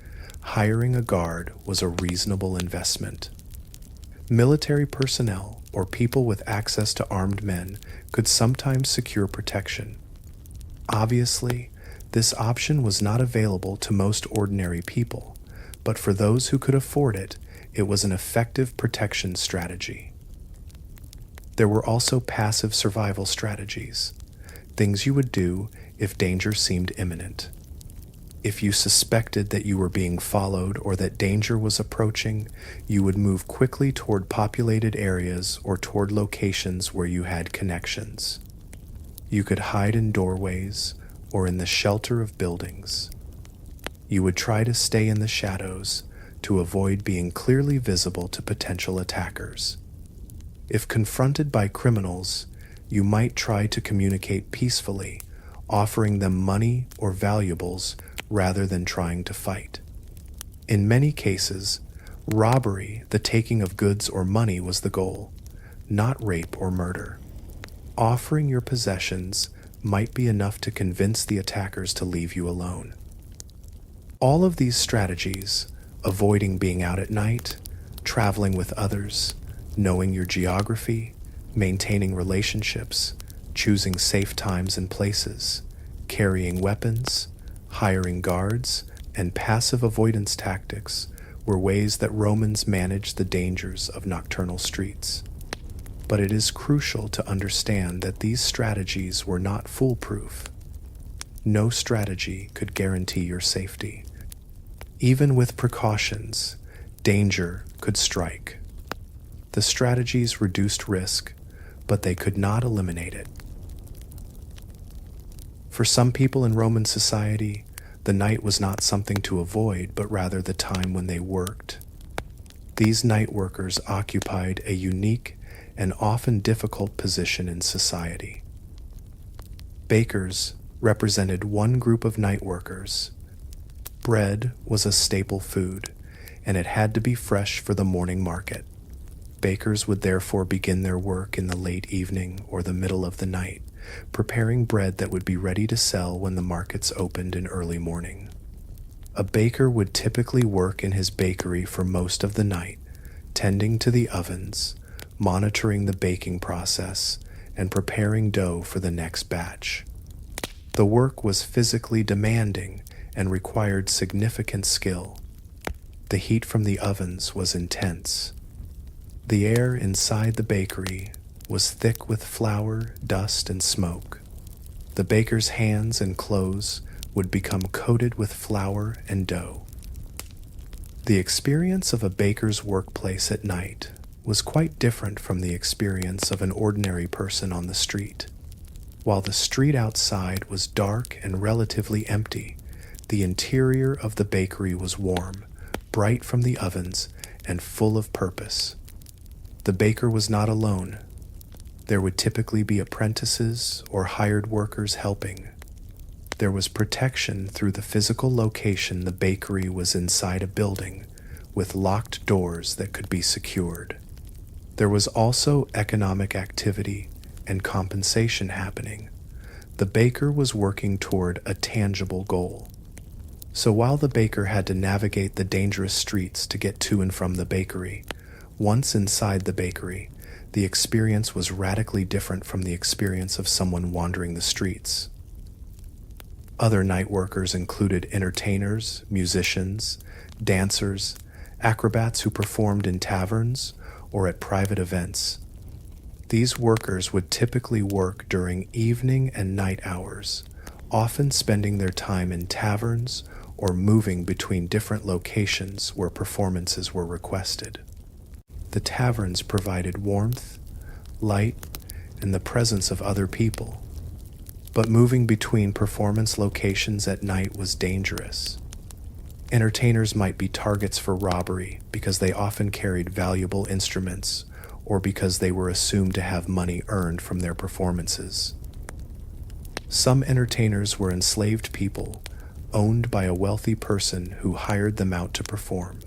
hiring a guard was a reasonable investment. Military personnel or people with access to armed men could sometimes secure protection. Obviously, this option was not available to most ordinary people, but for those who could afford it, it was an effective protection strategy. There were also passive survival strategies, things you would do if danger seemed imminent. If you suspected that you were being followed or that danger was approaching, you would move quickly toward populated areas or toward locations where you had connections. You could hide in doorways or in the shelter of buildings. You would try to stay in the shadows to avoid being clearly visible to potential attackers. If confronted by criminals, you might try to communicate peacefully, offering them money or valuables rather than trying to fight. In many cases, robbery, the taking of goods or money, was the goal, not rape or murder. Offering your possessions might be enough to convince the attackers to leave you alone. All of these strategies, avoiding being out at night, traveling with others, knowing your geography, maintaining relationships, choosing safe times and places, carrying weapons, hiring guards, and passive avoidance tactics were ways that Romans managed the dangers of nocturnal streets. But it is crucial to understand that these strategies were not foolproof. No strategy could guarantee your safety. Even with precautions, danger could strike. The strategies reduced risk, but they could not eliminate it. For some people in Roman society, the night was not something to avoid, but rather the time when they worked. These night workers occupied a unique and often difficult position in society. Bakers represented one group of night workers. Bread was a staple food, and it had to be fresh for the morning market. Bakers would therefore begin their work in the late evening or the middle of the night, preparing bread that would be ready to sell when the markets opened in early morning. A baker would typically work in his bakery for most of the night, tending to the ovens, monitoring the baking process, and preparing dough for the next batch. The work was physically demanding and required significant skill. The heat from the ovens was intense. The air inside the bakery was thick with flour, dust, and smoke. The baker's hands and clothes would become coated with flour and dough. The experience of a baker's workplace at night was quite different from the experience of an ordinary person on the street. While the street outside was dark and relatively empty, the interior of the bakery was warm, bright from the ovens, and full of purpose. The baker was not alone. There would typically be apprentices or hired workers helping. There was protection through the physical location. The bakery was inside a building with locked doors that could be secured. There was also economic activity and compensation happening. The baker was working toward a tangible goal. So while the baker had to navigate the dangerous streets to get to and from the bakery, once inside the bakery, the experience was radically different from the experience of someone wandering the streets. Other night workers included entertainers, musicians, dancers, acrobats who performed in taverns or at private events. These workers would typically work during evening and night hours, often spending their time in taverns or moving between different locations where performances were requested. The taverns provided warmth, light, and the presence of other people. But moving between performance locations at night was dangerous. Entertainers might be targets for robbery because they often carried valuable instruments or because they were assumed to have money earned from their performances. Some entertainers were enslaved people owned by a wealthy person who hired them out to perform.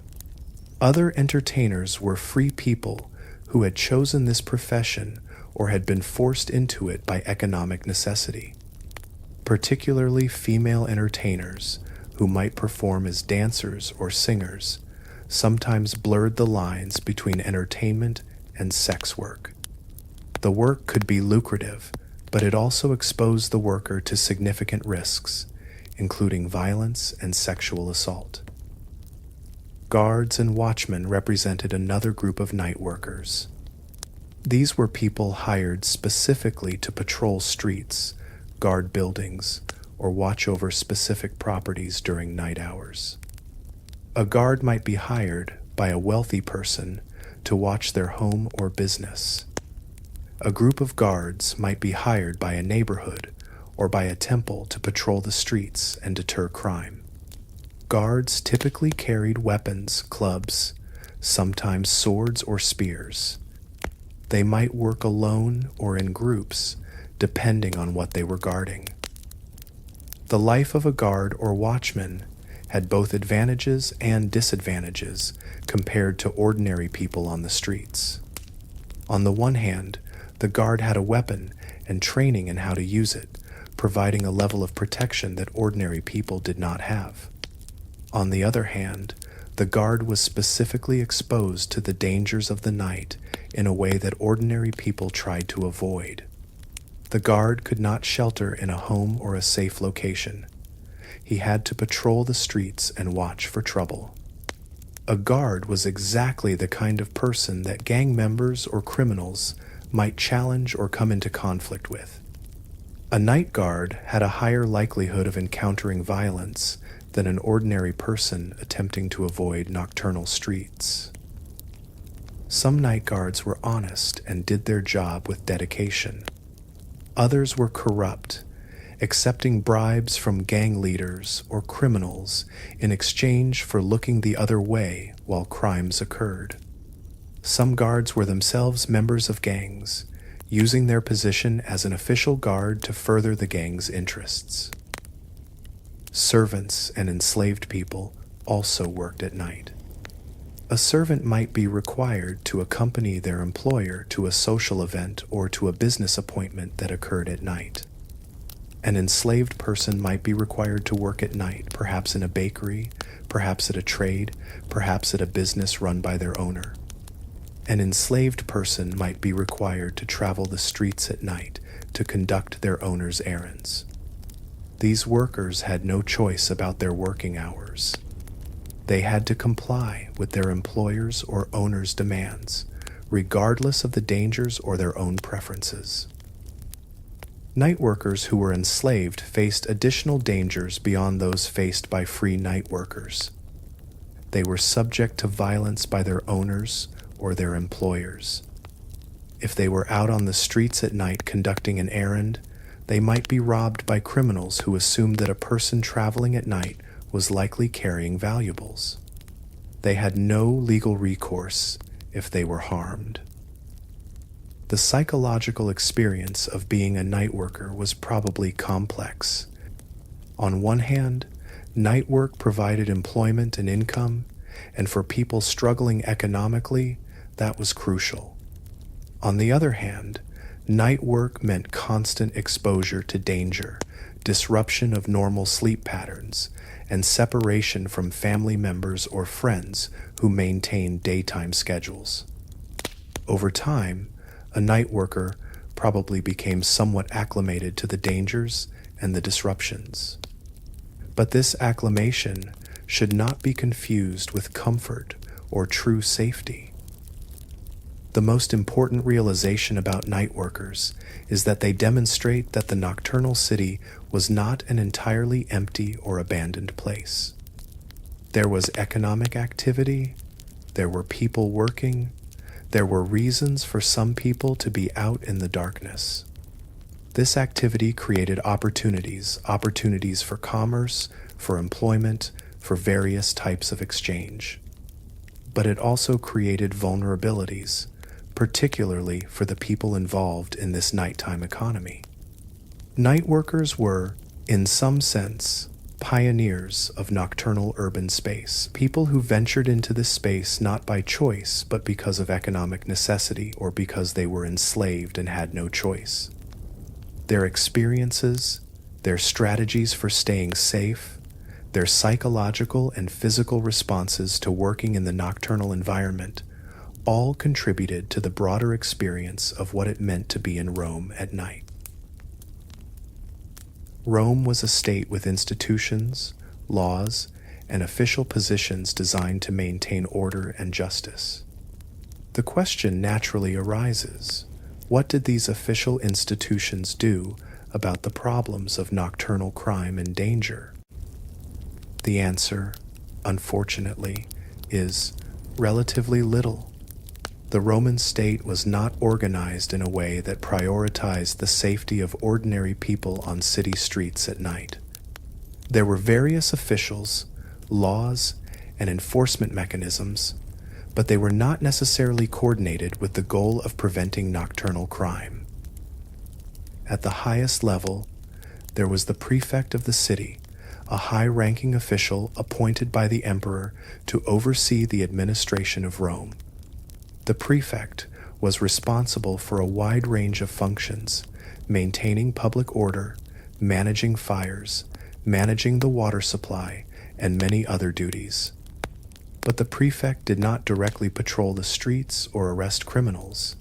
Other entertainers were free people who had chosen this profession or had been forced into it by economic necessity. Particularly female entertainers, who might perform as dancers or singers, sometimes blurred the lines between entertainment and sex work. The work could be lucrative, but it also exposed the worker to significant risks, including violence and sexual assault. Guards and watchmen represented another group of night workers. These were people hired specifically to patrol streets, guard buildings, or watch over specific properties during night hours. A guard might be hired by a wealthy person to watch their home or business. A group of guards might be hired by a neighborhood or by a temple to patrol the streets and deter crime. Guards typically carried weapons, clubs, sometimes swords or spears. They might work alone or in groups, depending on what they were guarding. The life of a guard or watchman had both advantages and disadvantages compared to ordinary people on the streets. On the one hand, the guard had a weapon and training in how to use it, providing a level of protection that ordinary people did not have. On the other hand, the guard was specifically exposed to the dangers of the night in a way that ordinary people tried to avoid. The guard could not shelter in a home or a safe location. He had to patrol the streets and watch for trouble. A guard was exactly the kind of person that gang members or criminals might challenge or come into conflict with. A night guard had a higher likelihood of encountering violence than an ordinary person attempting to avoid nocturnal streets. Some night guards were honest and did their job with dedication. Others were corrupt, accepting bribes from gang leaders or criminals in exchange for looking the other way while crimes occurred. Some guards were themselves members of gangs, using their position as an official guard to further the gang's interests. Servants and enslaved people also worked at night. A servant might be required to accompany their employer to a social event or to a business appointment that occurred at night. An enslaved person might be required to work at night, perhaps in a bakery, perhaps at a trade, perhaps at a business run by their owner. An enslaved person might be required to travel the streets at night to conduct their owner's errands. These workers had no choice about their working hours. They had to comply with their employers' or owners' demands, regardless of the dangers or their own preferences. Night workers who were enslaved faced additional dangers beyond those faced by free night workers. They were subject to violence by their owners or their employers. If they were out on the streets at night conducting an errand, they might be robbed by criminals who assumed that a person traveling at night was likely carrying valuables. They had no legal recourse if they were harmed. The psychological experience of being a night worker was probably complex. On one hand, night work provided employment and income, and for people struggling economically, that was crucial. On the other hand, night work meant constant exposure to danger, disruption of normal sleep patterns, and separation from family members or friends who maintained daytime schedules. Over time, a night worker probably became somewhat acclimated to the dangers and the disruptions. But this acclimation should not be confused with comfort or true safety. The most important realization about night workers is that they demonstrate that the nocturnal city was not an entirely empty or abandoned place. There was economic activity, there were people working, there were reasons for some people to be out in the darkness. This activity created opportunities for commerce, for employment, for various types of exchange. But it also created vulnerabilities, particularly for the people involved in this nighttime economy. Night workers were, in some sense, pioneers of nocturnal urban space, people who ventured into this space not by choice but because of economic necessity or because they were enslaved and had no choice. Their experiences, their strategies for staying safe, their psychological and physical responses to working in the nocturnal environment all contributed to the broader experience of what it meant to be in Rome at night. Rome was a state with institutions, laws, and official positions designed to maintain order and justice. The question naturally arises, what did these official institutions do about the problems of nocturnal crime and danger? The answer, unfortunately, is relatively little. The Roman state was not organized in a way that prioritized the safety of ordinary people on city streets at night. There were various officials, laws, and enforcement mechanisms, but they were not necessarily coordinated with the goal of preventing nocturnal crime. At the highest level, there was the prefect of the city, a high-ranking official appointed by the emperor to oversee the administration of Rome. The prefect was responsible for a wide range of functions, maintaining public order, managing fires, managing the water supply, and many other duties. But the prefect did not directly patrol the streets or arrest criminals.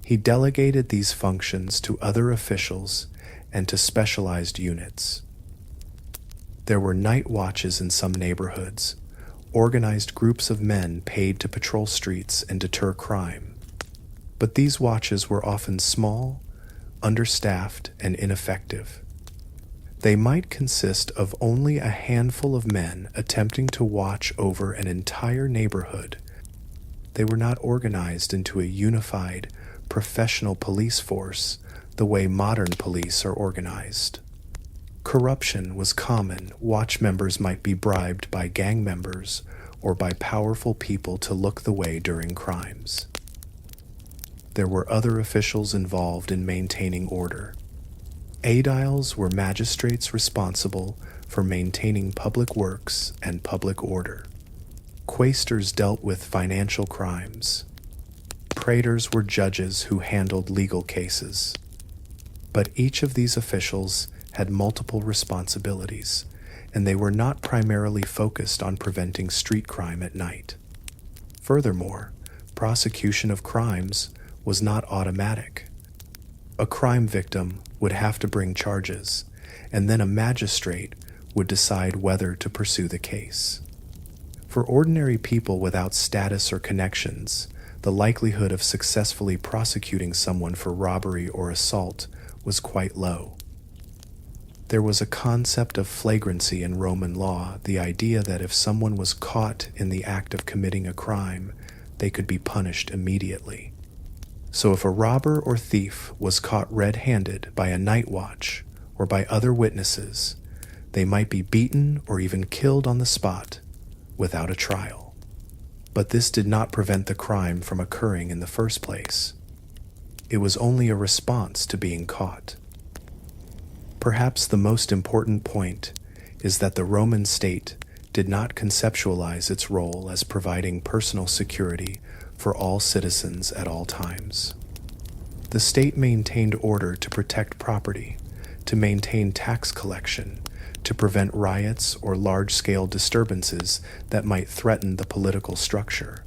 He delegated these functions to other officials and to specialized units. There were night watches in some neighborhoods, organized groups of men paid to patrol streets and deter crime. But these watches were often small, understaffed, and ineffective. They might consist of only a handful of men attempting to watch over an entire neighborhood. They were not organized into a unified, professional police force the way modern police are organized. Corruption was common. Watch members might be bribed by gang members or by powerful people to look the way during crimes. There were other officials involved in maintaining order. Aediles were magistrates responsible for maintaining public works and public order. Quaestors dealt with financial crimes. Praetors were judges who handled legal cases. But each of these officials had multiple responsibilities, and they were not primarily focused on preventing street crime at night. Furthermore, prosecution of crimes was not automatic. A crime victim would have to bring charges, and then a magistrate would decide whether to pursue the case. For ordinary people without status or connections, the likelihood of successfully prosecuting someone for robbery or assault was quite low. There was a concept of flagrancy in Roman law, the idea that if someone was caught in the act of committing a crime, they could be punished immediately. So if a robber or thief was caught red-handed by a night watch or by other witnesses, they might be beaten or even killed on the spot without a trial. But this did not prevent the crime from occurring in the first place. It was only a response to being caught. Perhaps the most important point is that the Roman state did not conceptualize its role as providing personal security for all citizens at all times. The state maintained order to protect property, to maintain tax collection, to prevent riots or large-scale disturbances that might threaten the political structure.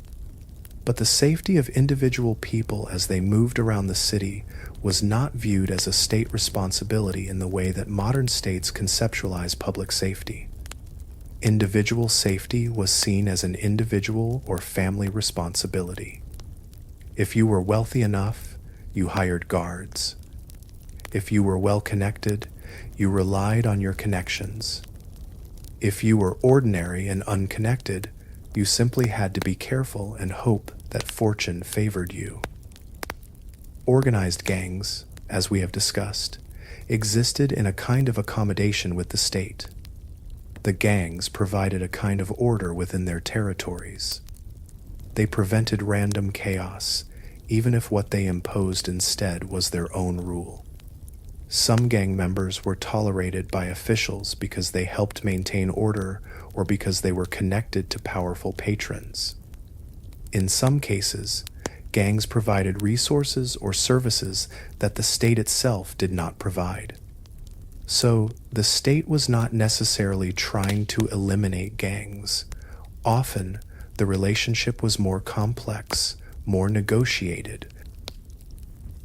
But the safety of individual people as they moved around the city was not viewed as a state responsibility in the way that modern states conceptualize public safety. Individual safety was seen as an individual or family responsibility. If you were wealthy enough, you hired guards. If you were well-connected, you relied on your connections. If you were ordinary and unconnected, you simply had to be careful and hope that fortune favored you. Organized gangs, as we have discussed, existed in a kind of accommodation with the state. The gangs provided a kind of order within their territories. They prevented random chaos, even if what they imposed instead was their own rule. Some gang members were tolerated by officials because they helped maintain order or because they were connected to powerful patrons. In some cases, gangs provided resources or services that the state itself did not provide. So, the state was not necessarily trying to eliminate gangs. Often, the relationship was more complex, more negotiated.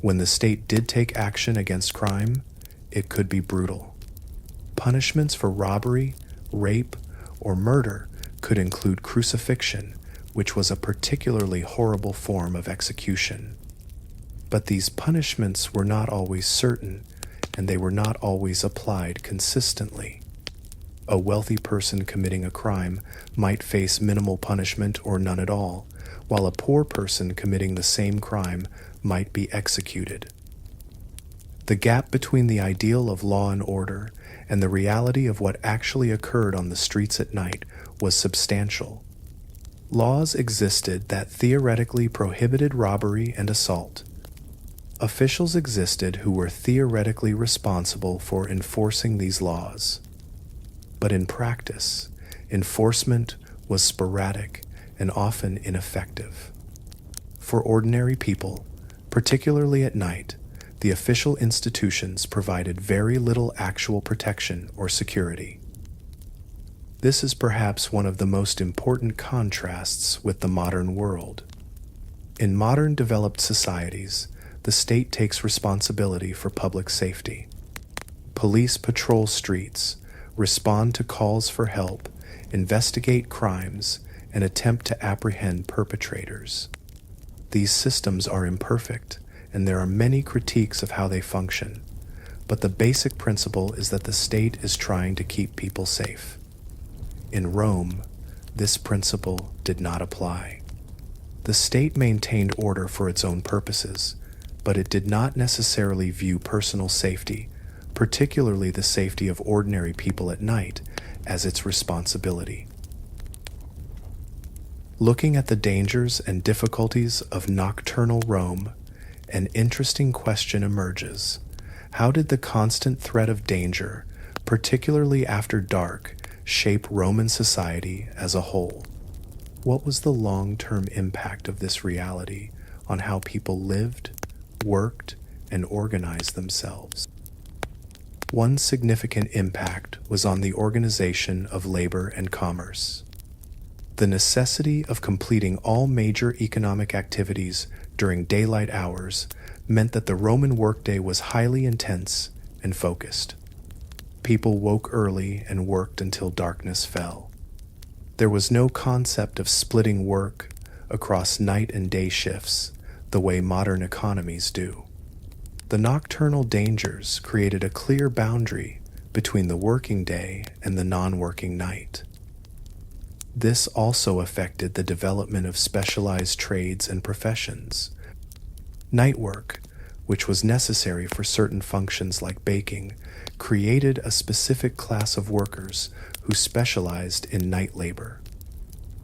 When the state did take action against crime, it could be brutal. Punishments for robbery, rape, or murder could include crucifixion, which was a particularly horrible form of execution. But these punishments were not always certain, and they were not always applied consistently. A wealthy person committing a crime might face minimal punishment or none at all, while a poor person committing the same crime might be executed. The gap between the ideal of law and order and the reality of what actually occurred on the streets at night was substantial. Laws existed that theoretically prohibited robbery and assault. Officials existed who were theoretically responsible for enforcing these laws. But in practice, enforcement was sporadic and often ineffective. For ordinary people, particularly at night, the official institutions provided very little actual protection or security. This is perhaps one of the most important contrasts with the modern world. In modern developed societies, the state takes responsibility for public safety. Police patrol streets, respond to calls for help, investigate crimes, and attempt to apprehend perpetrators. These systems are imperfect, and there are many critiques of how they function, but the basic principle is that the state is trying to keep people safe. In Rome, this principle did not apply. The state maintained order for its own purposes, but it did not necessarily view personal safety, particularly the safety of ordinary people at night, as its responsibility. Looking at the dangers and difficulties of nocturnal Rome, an interesting question emerges. How did the constant threat of danger, particularly after dark, shape Roman society as a whole? What was the long-term impact of this reality on how people lived, worked, and organized themselves? One significant impact was on the organization of labor and commerce. The necessity of completing all major economic activities during daylight hours meant that the Roman workday was highly intense and focused. People woke early and worked until darkness fell. There was no concept of splitting work across night and day shifts the way modern economies do. The nocturnal dangers created a clear boundary between the working day and the non-working night. This also affected the development of specialized trades and professions. Night work, which was necessary for certain functions like baking, created a specific class of workers who specialized in night labor.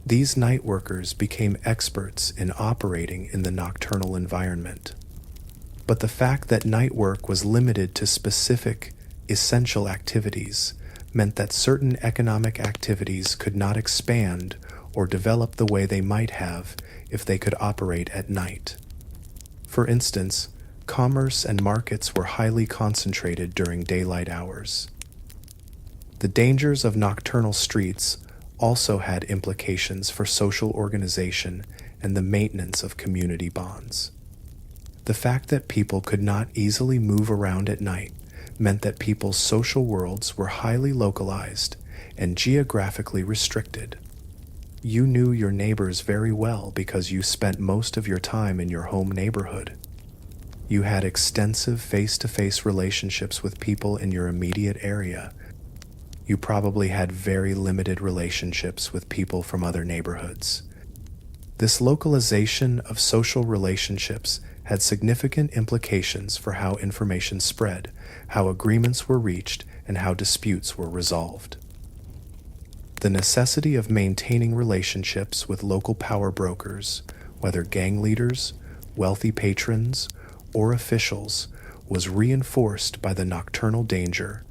These night workers became experts in operating in the nocturnal environment. But the fact that night work was limited to specific, essential activities meant that certain economic activities could not expand or develop the way they might have if they could operate at night. For instance, commerce and markets were highly concentrated during daylight hours. The dangers of nocturnal streets also had implications for social organization and the maintenance of community bonds. The fact that people could not easily move around at night meant that people's social worlds were highly localized and geographically restricted. You knew your neighbors very well because you spent most of your time in your home neighborhood. You had extensive face-to-face relationships with people in your immediate area. You probably had very limited relationships with people from other neighborhoods. This localization of social relationships had significant implications for how information spread, how agreements were reached, and how disputes were resolved. The necessity of maintaining relationships with local power brokers, whether gang leaders, wealthy patrons, or officials, was reinforced by the nocturnal danger.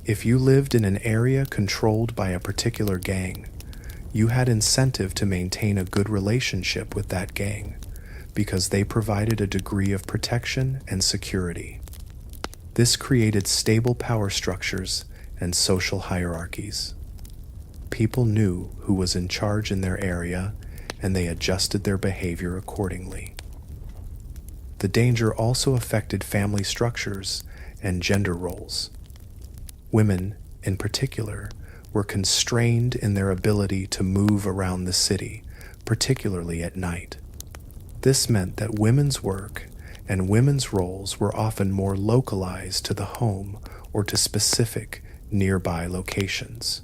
If you lived in an area controlled by a particular gang, you had incentive to maintain a good relationship with that gang because they provided a degree of protection and security. This created stable power structures and social hierarchies. People knew who was in charge in their area, and they adjusted their behavior accordingly. The danger also affected family structures and gender roles. Women, in particular, were constrained in their ability to move around the city, particularly at night. This meant that women's work and women's roles were often more localized to the home or to specific nearby locations.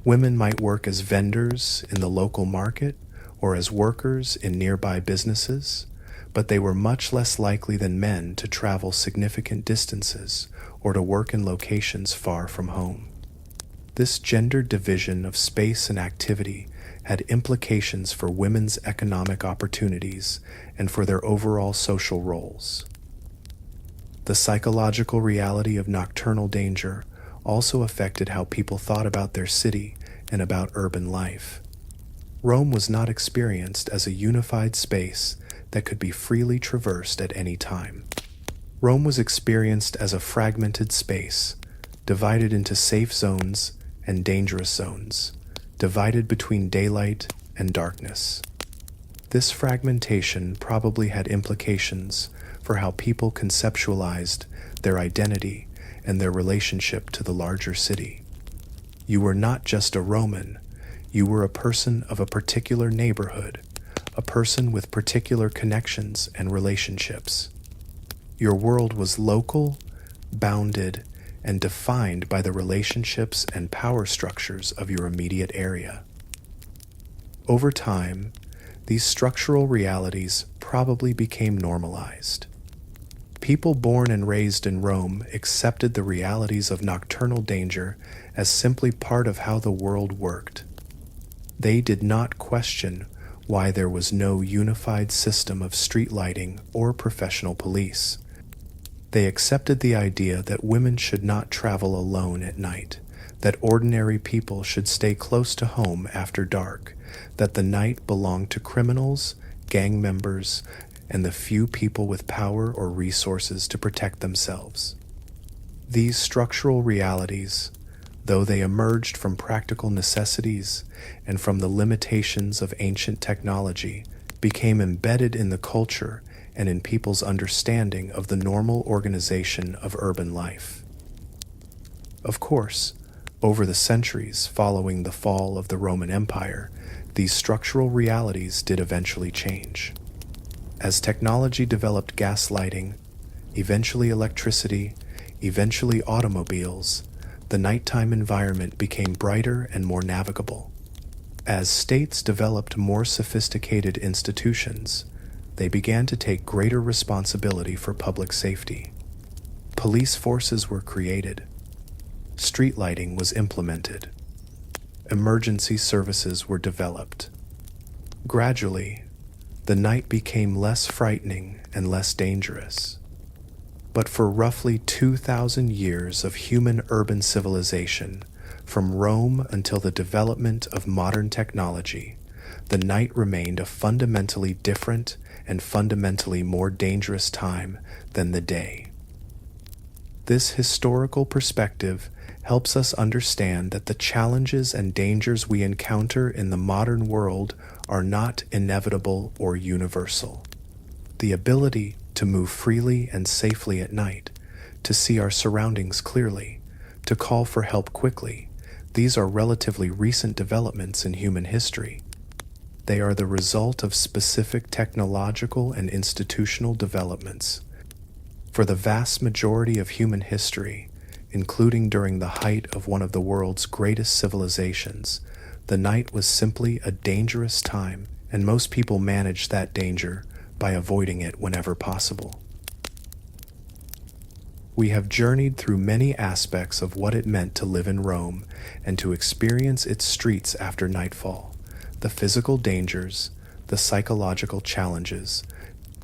Women might work as vendors in the local market or as workers in nearby businesses, but they were much less likely than men to travel significant distances or to work in locations far from home. This gendered division of space and activity had implications for women's economic opportunities and for their overall social roles. The psychological reality of nocturnal danger also affected how people thought about their city and about urban life. Rome was not experienced as a unified space that could be freely traversed at any time. Rome was experienced as a fragmented space, divided into safe zones and dangerous zones, divided between daylight and darkness. This fragmentation probably had implications for how people conceptualized their identity and their relationship to the larger city. You were not just a Roman, you were a person of a particular neighborhood, a person with particular connections and relationships. Your world was local, bounded, and defined by the relationships and power structures of your immediate area. Over time, these structural realities probably became normalized. People born and raised in Rome accepted the realities of nocturnal danger as simply part of how the world worked. They did not question why there was no unified system of street lighting or professional police. They accepted the idea that women should not travel alone at night, that ordinary people should stay close to home after dark, that the night belonged to criminals, gang members, and the few people with power or resources to protect themselves. These structural realities, though they emerged from practical necessities and from the limitations of ancient technology, became embedded in the culture and in people's understanding of the normal organization of urban life. Of course, over the centuries following the fall of the Roman Empire, these structural realities did eventually change. As technology developed gas lighting, eventually electricity, eventually automobiles, the nighttime environment became brighter and more navigable. As states developed more sophisticated institutions, they began to take greater responsibility for public safety. Police forces were created. Street lighting was implemented. Emergency services were developed. Gradually, the night became less frightening and less dangerous. But for roughly 2,000 years of human urban civilization, from Rome until the development of modern technology, the night remained a fundamentally different and fundamentally more dangerous time than the day. This historical perspective helps us understand that the challenges and dangers we encounter in the modern world are not inevitable or universal. The ability to move freely and safely at night, to see our surroundings clearly, to call for help quickly, these are relatively recent developments in human history. They are the result of specific technological and institutional developments. For the vast majority of human history, including during the height of one of the world's greatest civilizations, the night was simply a dangerous time, and most people managed that danger by avoiding it whenever possible. We have journeyed through many aspects of what it meant to live in Rome and to experience its streets after nightfall, the physical dangers, the psychological challenges,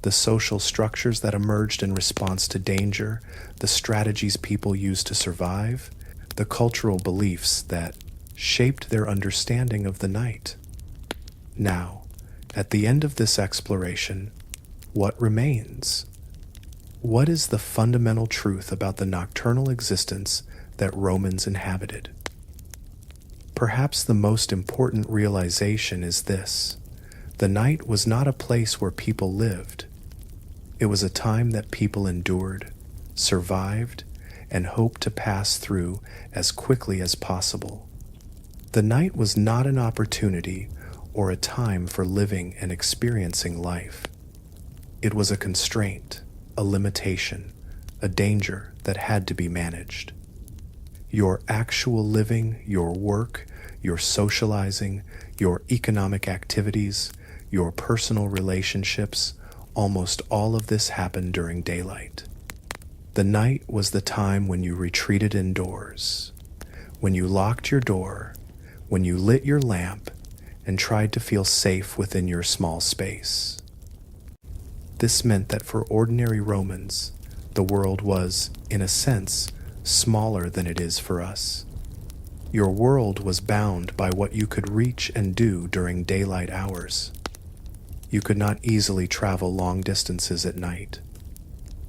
the social structures that emerged in response to danger, the strategies people used to survive, the cultural beliefs that shaped their understanding of the night. Now, at the end of this exploration, what remains? What is the fundamental truth about the nocturnal existence that Romans inhabited? Perhaps the most important realization is this: the night was not a place where people lived. It was a time that people endured, survived, and hoped to pass through as quickly as possible. The night was not an opportunity or a time for living and experiencing life. It was a constraint, a limitation, a danger that had to be managed. Your actual living, your work, your socializing, your economic activities, your personal relationships, almost all of this happened during daylight. The night was the time when you retreated indoors, when you locked your door, when you lit your lamp, and tried to feel safe within your small space. This meant that for ordinary Romans, the world was, in a sense, smaller than it is for us. Your world was bound by what you could reach and do during daylight hours. You could not easily travel long distances at night.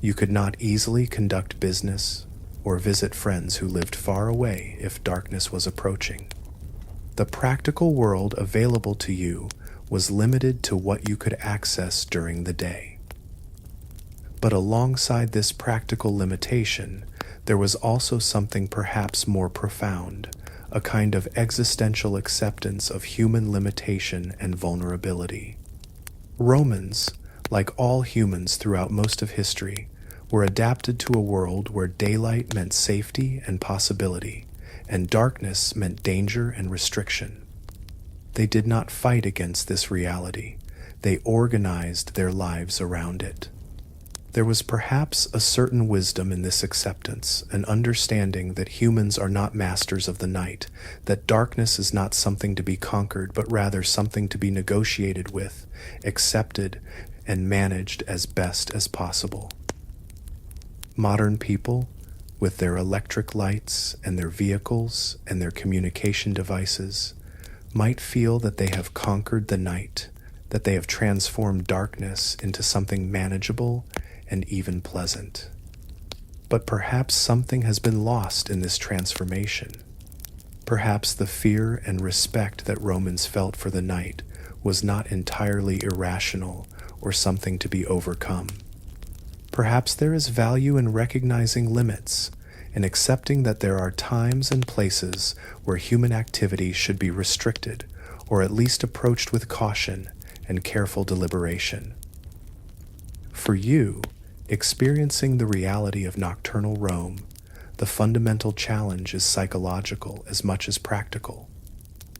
You could not easily conduct business or visit friends who lived far away if darkness was approaching. The practical world available to you was limited to what you could access during the day. But alongside this practical limitation, there was also something perhaps more profound, a kind of existential acceptance of human limitation and vulnerability. Romans, like all humans throughout most of history, were adapted to a world where daylight meant safety and possibility, and darkness meant danger and restriction. They did not fight against this reality. They organized their lives around it. There was perhaps a certain wisdom in this acceptance, an understanding that humans are not masters of the night, that darkness is not something to be conquered, but rather something to be negotiated with, accepted, and managed as best as possible. Modern people, with their electric lights and their vehicles and their communication devices, might feel that they have conquered the night, that they have transformed darkness into something manageable and even pleasant. But perhaps something has been lost in this transformation. Perhaps the fear and respect that Romans felt for the night was not entirely irrational or something to be overcome. Perhaps there is value in recognizing limits, and accepting that there are times and places where human activity should be restricted, or at least approached with caution and careful deliberation. For you, experiencing the reality of nocturnal Rome, the fundamental challenge is psychological as much as practical.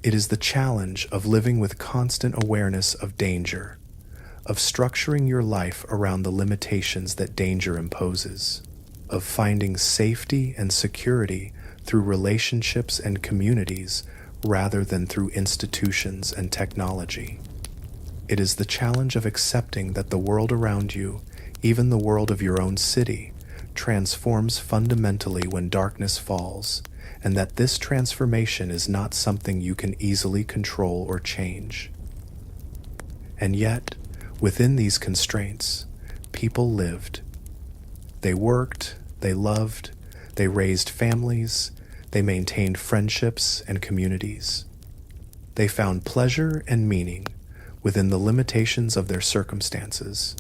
It is the challenge of living with constant awareness of danger, of structuring your life around the limitations that danger imposes, of finding safety and security through relationships and communities rather than through institutions and technology. It is the challenge of accepting that the world around you, even the world of your own city, transforms fundamentally when darkness falls, and that this transformation is not something you can easily control or change. And yet, within these constraints, people lived. They worked, they loved, they raised families, they maintained friendships and communities. They found pleasure and meaning within the limitations of their circumstances.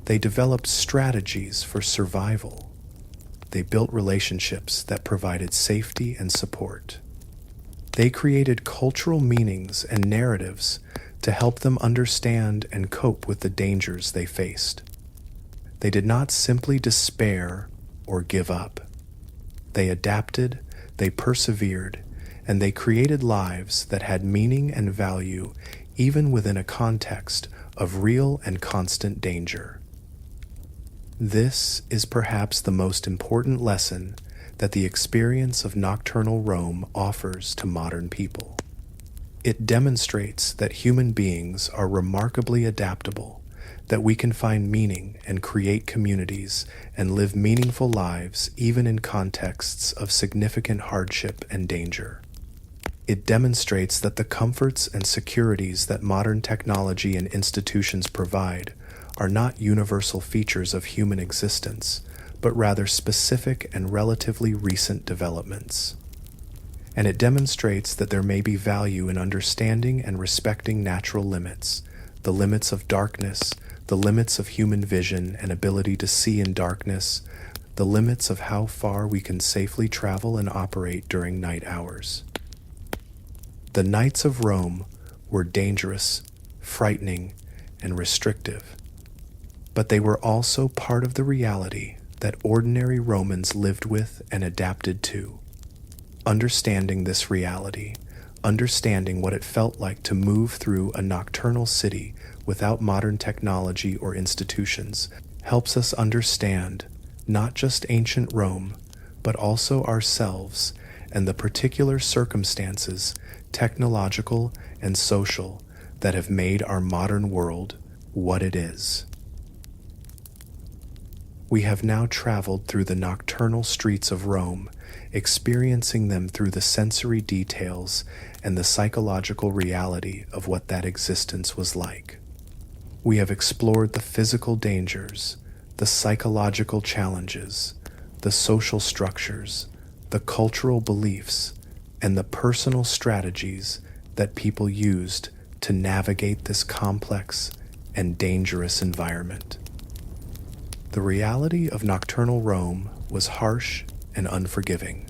They developed strategies for survival. They built relationships that provided safety and support. They created cultural meanings and narratives to help them understand and cope with the dangers they faced. They did not simply despair or give up. They adapted, they persevered, and they created lives that had meaning and value even within a context of real and constant danger. This is perhaps the most important lesson that the experience of nocturnal Rome offers to modern people. It demonstrates that human beings are remarkably adaptable, that we can find meaning and create communities and live meaningful lives even in contexts of significant hardship and danger. It demonstrates that the comforts and securities that modern technology and institutions provide are not universal features of human existence, but rather specific and relatively recent developments. And it demonstrates that there may be value in understanding and respecting natural limits, the limits of darkness, the limits of human vision and ability to see in darkness, the limits of how far we can safely travel and operate during night hours. The nights of Rome were dangerous, frightening, and restrictive, but they were also part of the reality that ordinary Romans lived with and adapted to. Understanding this reality, understanding what it felt like to move through a nocturnal city without modern technology or institutions, helps us understand not just ancient Rome, but also ourselves and the particular circumstances, technological and social, that have made our modern world what it is. We have now traveled through the nocturnal streets of Rome, experiencing them through the sensory details and the psychological reality of what that existence was like. We have explored the physical dangers, the psychological challenges, the social structures, the cultural beliefs, and the personal strategies that people used to navigate this complex and dangerous environment. The reality of nocturnal Rome was harsh and unforgiving.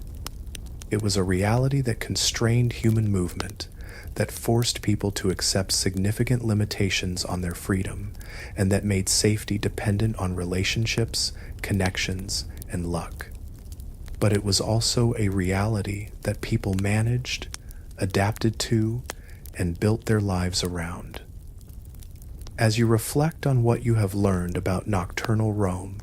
It was a reality that constrained human movement, that forced people to accept significant limitations on their freedom, and that made safety dependent on relationships, connections, and luck. But it was also a reality that people managed, adapted to, and built their lives around. As you reflect on what you have learned about nocturnal Rome,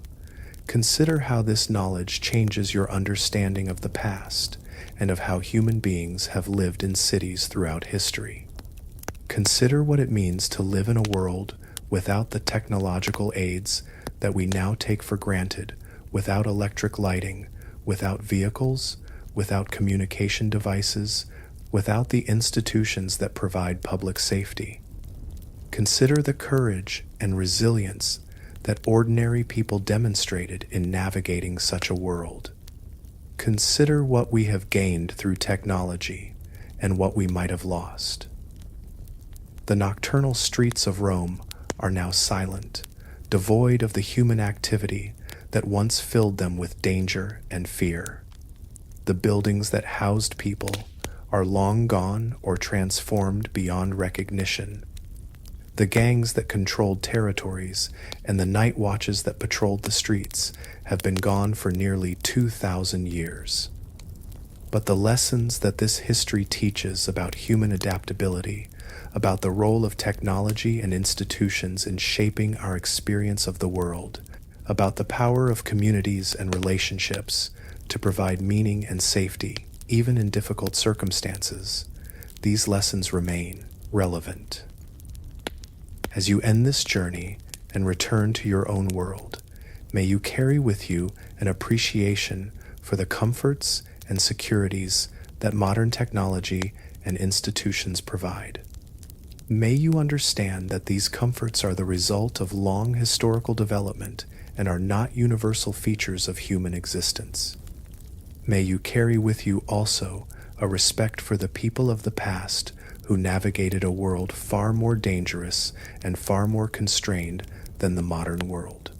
consider how this knowledge changes your understanding of the past and of how human beings have lived in cities throughout history. Consider what it means to live in a world without the technological aids that we now take for granted, without electric lighting, without vehicles, without communication devices, without the institutions that provide public safety. Consider the courage and resilience that ordinary people demonstrated in navigating such a world. Consider what we have gained through technology and what we might have lost. The nocturnal streets of Rome are now silent, devoid of the human activity that once filled them with danger and fear. The buildings that housed people are long gone or transformed beyond recognition. The gangs that controlled territories and the night watches that patrolled the streets have been gone for nearly 2,000 years. But the lessons that this history teaches about human adaptability, about the role of technology and institutions in shaping our experience of the world, about the power of communities and relationships to provide meaning and safety, even in difficult circumstances, these lessons remain relevant. As you end this journey and return to your own world, may you carry with you an appreciation for the comforts and securities that modern technology and institutions provide. May you understand that these comforts are the result of long historical development and are not universal features of human existence. May you carry with you also a respect for the people of the past who navigated a world far more dangerous and far more constrained than the modern world.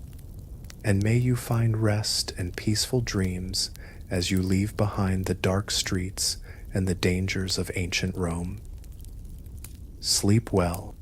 And may you find rest and peaceful dreams as you leave behind the dark streets and the dangers of ancient Rome. Sleep well,